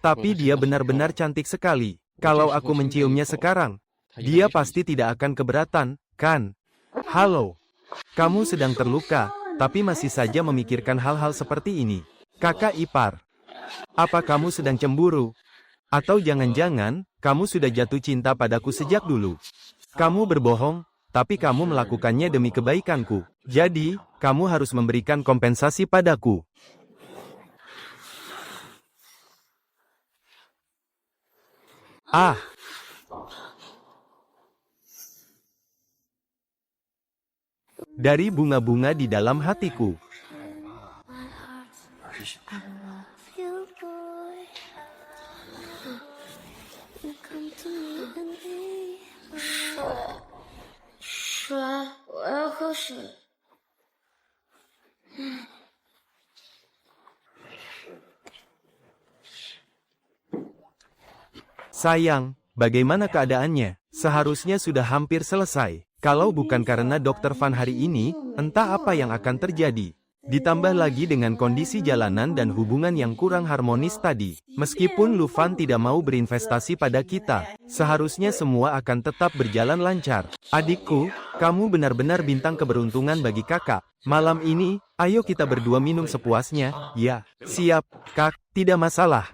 Tapi dia benar-benar cantik sekali. Kalau aku menciumnya sekarang, dia pasti tidak akan keberatan, kan? Halo, kamu sedang terluka, tapi masih saja memikirkan hal-hal seperti ini. Kakak ipar, apa kamu sedang cemburu? Atau jangan-jangan, kamu sudah jatuh cinta padaku sejak dulu? Kamu berbohong, tapi kamu melakukannya demi kebaikanku. Jadi, kamu harus memberikan kompensasi padaku. Ah! Dari bunga-bunga di dalam hatiku. Sayang, bagaimana keadaannya? Seharusnya sudah hampir selesai. Kalau bukan karena Dr. Van hari ini, entah apa yang akan terjadi. Ditambah lagi dengan kondisi jalanan dan hubungan yang kurang harmonis tadi. Meskipun Lu Fan tidak mau berinvestasi pada kita, seharusnya semua akan tetap berjalan lancar. Adikku, kamu benar-benar bintang keberuntungan bagi kakak. Malam ini, ayo kita berdua minum sepuasnya. Ya, siap, Kak, tidak masalah.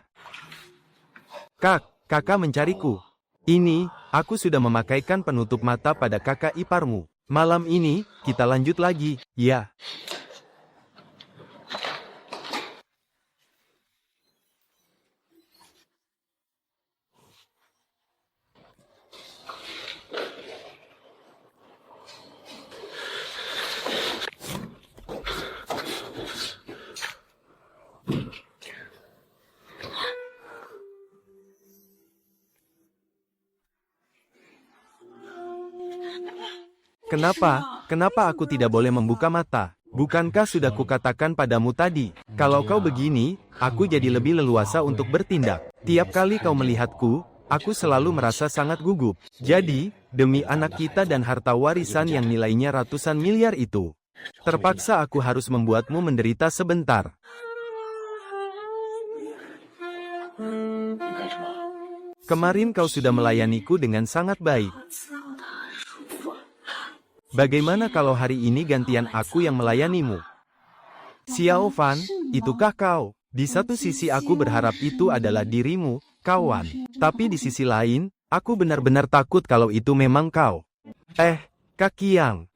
Kak, kakak mencariku. Ini, aku sudah memakaikan penutup mata pada kakak iparmu. Malam ini, kita lanjut lagi, ya. Kenapa? Kenapa aku tidak boleh membuka mata? Bukankah sudah kukatakan padamu tadi, kalau kau begini, aku jadi lebih leluasa untuk bertindak. Tiap kali kau melihatku, aku selalu merasa sangat gugup. Jadi, demi anak kita dan harta warisan yang nilainya ratusan miliar itu, terpaksa aku harus membuatmu menderita sebentar. Kemarin kau sudah melayaniku dengan sangat baik. Bagaimana kalau hari ini gantian aku yang melayanimu? Xiao Fan, itukah kau? Di satu sisi aku berharap itu adalah dirimu, kawan. Tapi di sisi lain, aku benar-benar takut kalau itu memang kau. Kak Qiang.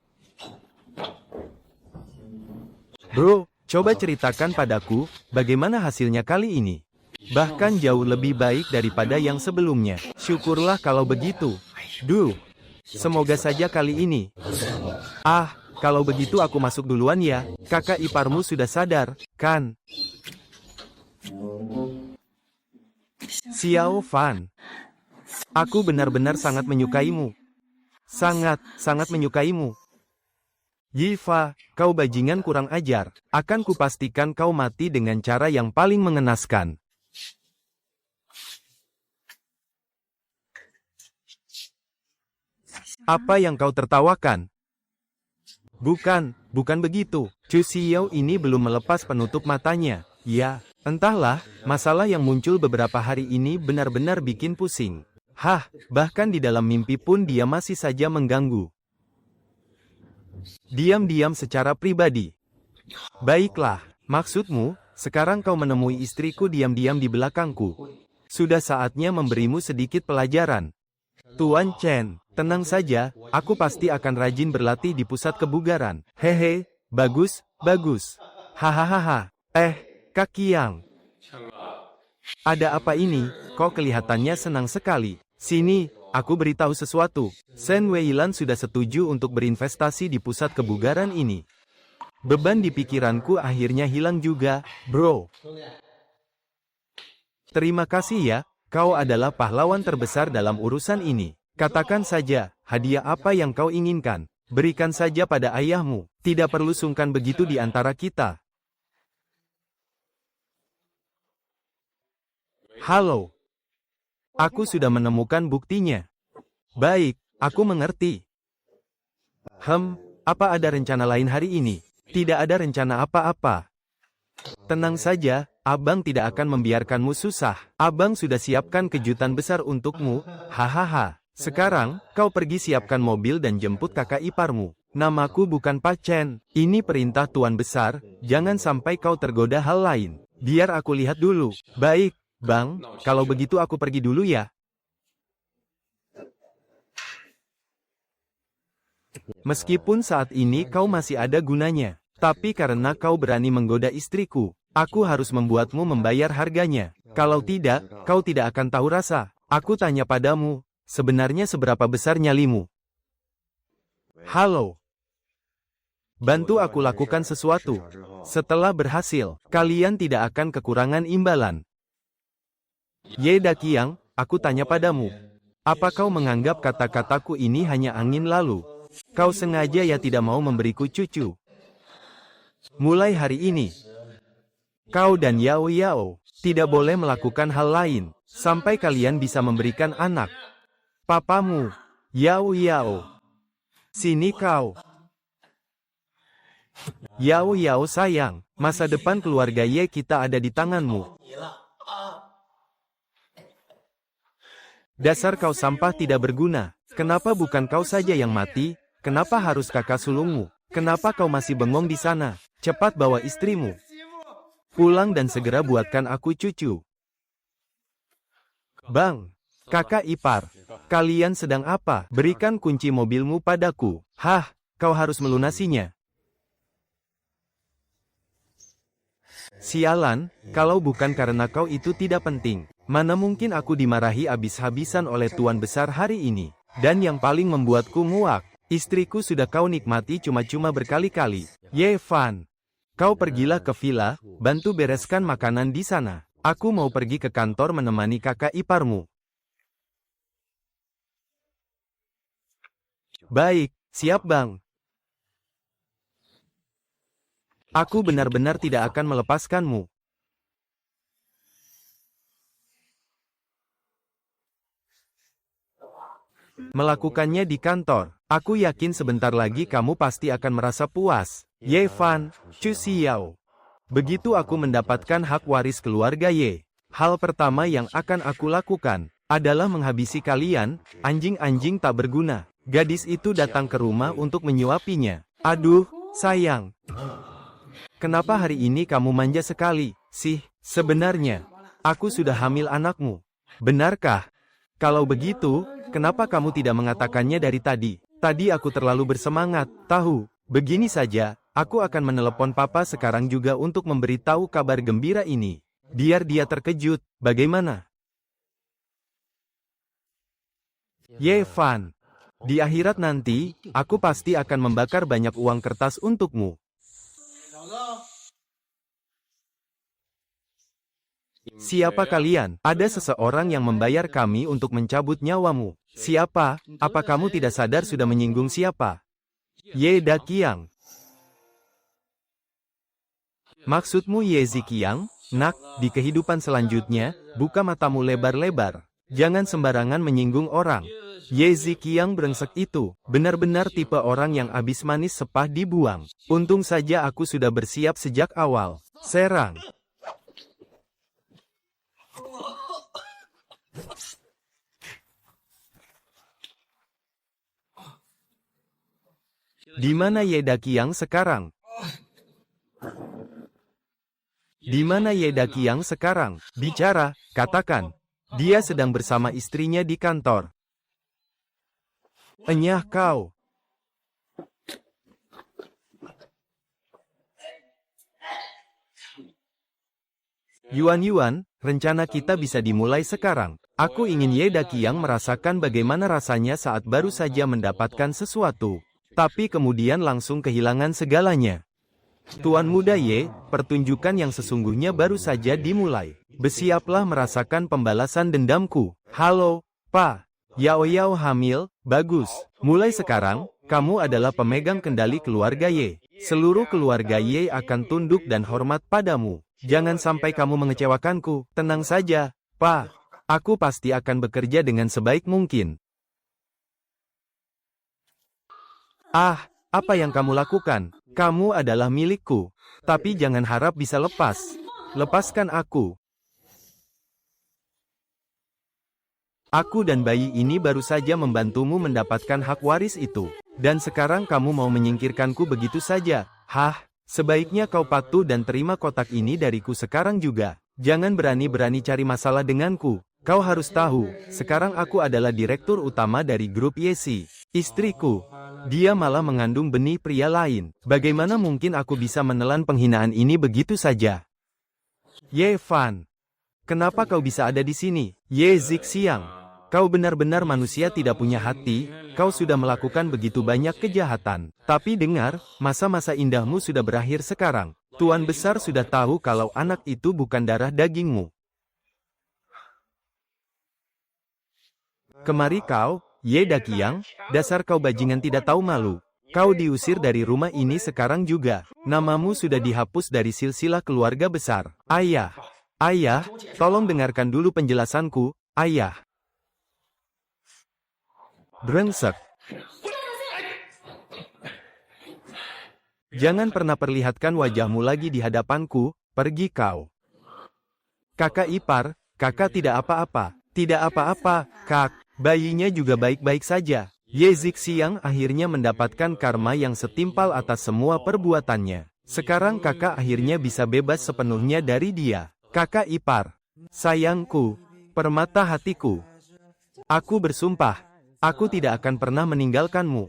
Bro, coba ceritakan padaku, bagaimana hasilnya kali ini? Bahkan jauh lebih baik daripada yang sebelumnya. Syukurlah kalau begitu. Semoga saja kali ini. Kalau begitu aku masuk duluan ya. Kakak iparmu sudah sadar, kan? Xiao Fan. Aku benar-benar sangat menyukaimu. Sangat menyukaimu. Yifa, kau bajingan kurang ajar. Akan kupastikan kau mati dengan cara yang paling mengenaskan. Apa yang kau tertawakan? Bukan begitu. Chu Xiao ini belum melepas penutup matanya. Ya, entahlah, masalah yang muncul beberapa hari ini benar-benar bikin pusing. Bahkan di dalam mimpi pun dia masih saja mengganggu. Diam-diam secara pribadi. Baiklah, maksudmu, sekarang kau menemui istriku diam-diam di belakangku. Sudah saatnya memberimu sedikit pelajaran. Tuan Chen, tenang saja, aku pasti akan rajin berlatih di pusat kebugaran. Hehe, bagus, bagus. Hahaha. Kak Qiang. Ada apa ini? Kau kelihatannya senang sekali. Sini, aku beritahu sesuatu. Shen Weilan sudah setuju untuk berinvestasi di pusat kebugaran ini. Beban di pikiranku akhirnya hilang juga, bro. Terima kasih ya, kau adalah pahlawan terbesar dalam urusan ini. Katakan saja, hadiah apa yang kau inginkan. Berikan saja pada ayahmu. Tidak perlu sungkan begitu di antara kita. Halo. Aku sudah menemukan buktinya. Baik, aku mengerti. Apa ada rencana lain hari ini? Tidak ada rencana apa-apa. Tenang saja, abang tidak akan membiarkanmu susah. Abang sudah siapkan kejutan besar untukmu. Hahaha. Sekarang, kau pergi siapkan mobil dan jemput kakak iparmu. Namaku bukan Pak Chen. Ini perintah Tuan Besar, jangan sampai kau tergoda hal lain. Biar aku lihat dulu. Baik, Bang, kalau begitu aku pergi dulu ya. Meskipun saat ini kau masih ada gunanya. Tapi karena kau berani menggoda istriku, aku harus membuatmu membayar harganya. Kalau tidak, kau tidak akan tahu rasa. Aku tanya padamu, sebenarnya seberapa besar nyalimu? Halo. Bantu aku lakukan sesuatu. Setelah berhasil, kalian tidak akan kekurangan imbalan. Ye Daqiang, aku tanya padamu. Apa kau menganggap kata-kataku ini hanya angin lalu? Kau sengaja ya tidak mau memberiku cucu. Mulai hari ini, kau dan Yao Yao tidak boleh melakukan hal lain sampai kalian bisa memberikan anak. Papamu, Yao Yao. Sini kau. Yao Yao sayang, masa depan keluarga Ye kita ada di tanganmu. Dasar kau sampah tidak berguna. Kenapa bukan kau saja yang mati? Kenapa harus kakak sulungmu? Kenapa kau masih bengong di sana? Cepat bawa istrimu. Pulang dan segera buatkan aku cucu. Bang, kakak ipar, kalian sedang apa? Berikan kunci mobilmu padaku. Hah, kau harus melunasinya. Sialan, kalau bukan karena kau itu tidak penting. Mana mungkin aku dimarahi habis-habisan oleh Tuan Besar hari ini. Dan yang paling membuatku muak, istriku sudah kau nikmati cuma-cuma berkali-kali. Ye Fan, kau pergilah ke villa, bantu bereskan makanan di sana. Aku mau pergi ke kantor menemani kakak iparmu. Baik, siap bang. Aku benar-benar tidak akan melepaskanmu. Melakukannya di kantor. Aku yakin sebentar lagi kamu pasti akan merasa puas. Ye Fan, Chu Xiao. Begitu aku mendapatkan hak waris keluarga Ye, hal pertama yang akan aku lakukan adalah menghabisi kalian, anjing-anjing tak berguna. Gadis itu datang ke rumah untuk menyuapinya. Aduh, sayang. Kenapa hari ini kamu manja sekali, sih? Sebenarnya, aku sudah hamil anakmu. Benarkah? Kalau begitu, kenapa kamu tidak mengatakannya dari tadi? Tadi aku terlalu bersemangat, tahu. Begini saja, aku akan menelepon papa sekarang juga untuk memberitahu kabar gembira ini. Biar dia terkejut, bagaimana? Ye Fan, di akhirat nanti, aku pasti akan membakar banyak uang kertas untukmu. Siapa kalian? Ada seseorang yang membayar kami untuk mencabut nyawamu. Siapa? Apa kamu tidak sadar sudah menyinggung siapa? Ye Daqiang. Maksudmu Ye Ziqiang? Nak, di kehidupan selanjutnya, buka matamu lebar-lebar. Jangan sembarangan menyinggung orang. Ye Ziqiang brengsek itu, benar-benar tipe orang yang habis manis sepah dibuang. Untung saja aku sudah bersiap sejak awal. Serang. Di mana Ye Daqiang sekarang? Di mana Ye Daqiang sekarang? Bicara, katakan. Dia sedang bersama istrinya di kantor. Enyah kau. Yuan, rencana kita bisa dimulai sekarang. Aku ingin Ye Daqiang merasakan bagaimana rasanya saat baru saja mendapatkan sesuatu, tapi kemudian langsung kehilangan segalanya. Tuan Muda Ye, pertunjukan yang sesungguhnya baru saja dimulai. Bersiaplah merasakan pembalasan dendamku. Halo, Pa. Yao Yao hamil, bagus. Mulai sekarang, kamu adalah pemegang kendali keluarga Ye. Seluruh keluarga Ye akan tunduk dan hormat padamu. Jangan sampai kamu mengecewakanku. Tenang saja, Pa. Aku pasti akan bekerja dengan sebaik mungkin. Ah, apa yang kamu lakukan? Kamu adalah milikku. Tapi jangan harap bisa lepas. Lepaskan aku. Aku dan bayi ini baru saja membantumu mendapatkan hak waris itu. Dan sekarang kamu mau menyingkirkanku begitu saja. Hah? Sebaiknya kau patuh dan terima kotak ini dariku sekarang juga. Jangan berani-berani cari masalah denganku. Kau harus tahu, sekarang aku adalah direktur utama dari grup Yesi. Istriku. Dia malah mengandung benih pria lain. Bagaimana mungkin aku bisa menelan penghinaan ini begitu saja? Ye Fan. Kenapa kau bisa ada di sini? Ye Zixiang. Kau benar-benar manusia tidak punya hati, kau sudah melakukan begitu banyak kejahatan. Tapi dengar, masa-masa indahmu sudah berakhir sekarang. Tuan Besar sudah tahu kalau anak itu bukan darah dagingmu. Kemari kau, Ye Daqiang, dasar kau bajingan tidak tahu malu. Kau diusir dari rumah ini sekarang juga. Namamu sudah dihapus dari silsilah keluarga besar. Ayah. Ayah, tolong dengarkan dulu penjelasanku, Ayah. Brengsek. Jangan pernah perlihatkan wajahmu lagi di hadapanku, pergi kau. Kakak ipar, kakak tidak apa-apa. Tidak apa-apa, kak. Bayinya juga baik-baik saja. Ye Zixiang akhirnya mendapatkan karma yang setimpal atas semua perbuatannya. Sekarang kakak akhirnya bisa bebas sepenuhnya dari dia. Kakak ipar. Sayangku. Permata hatiku. Aku bersumpah. Aku tidak akan pernah meninggalkanmu.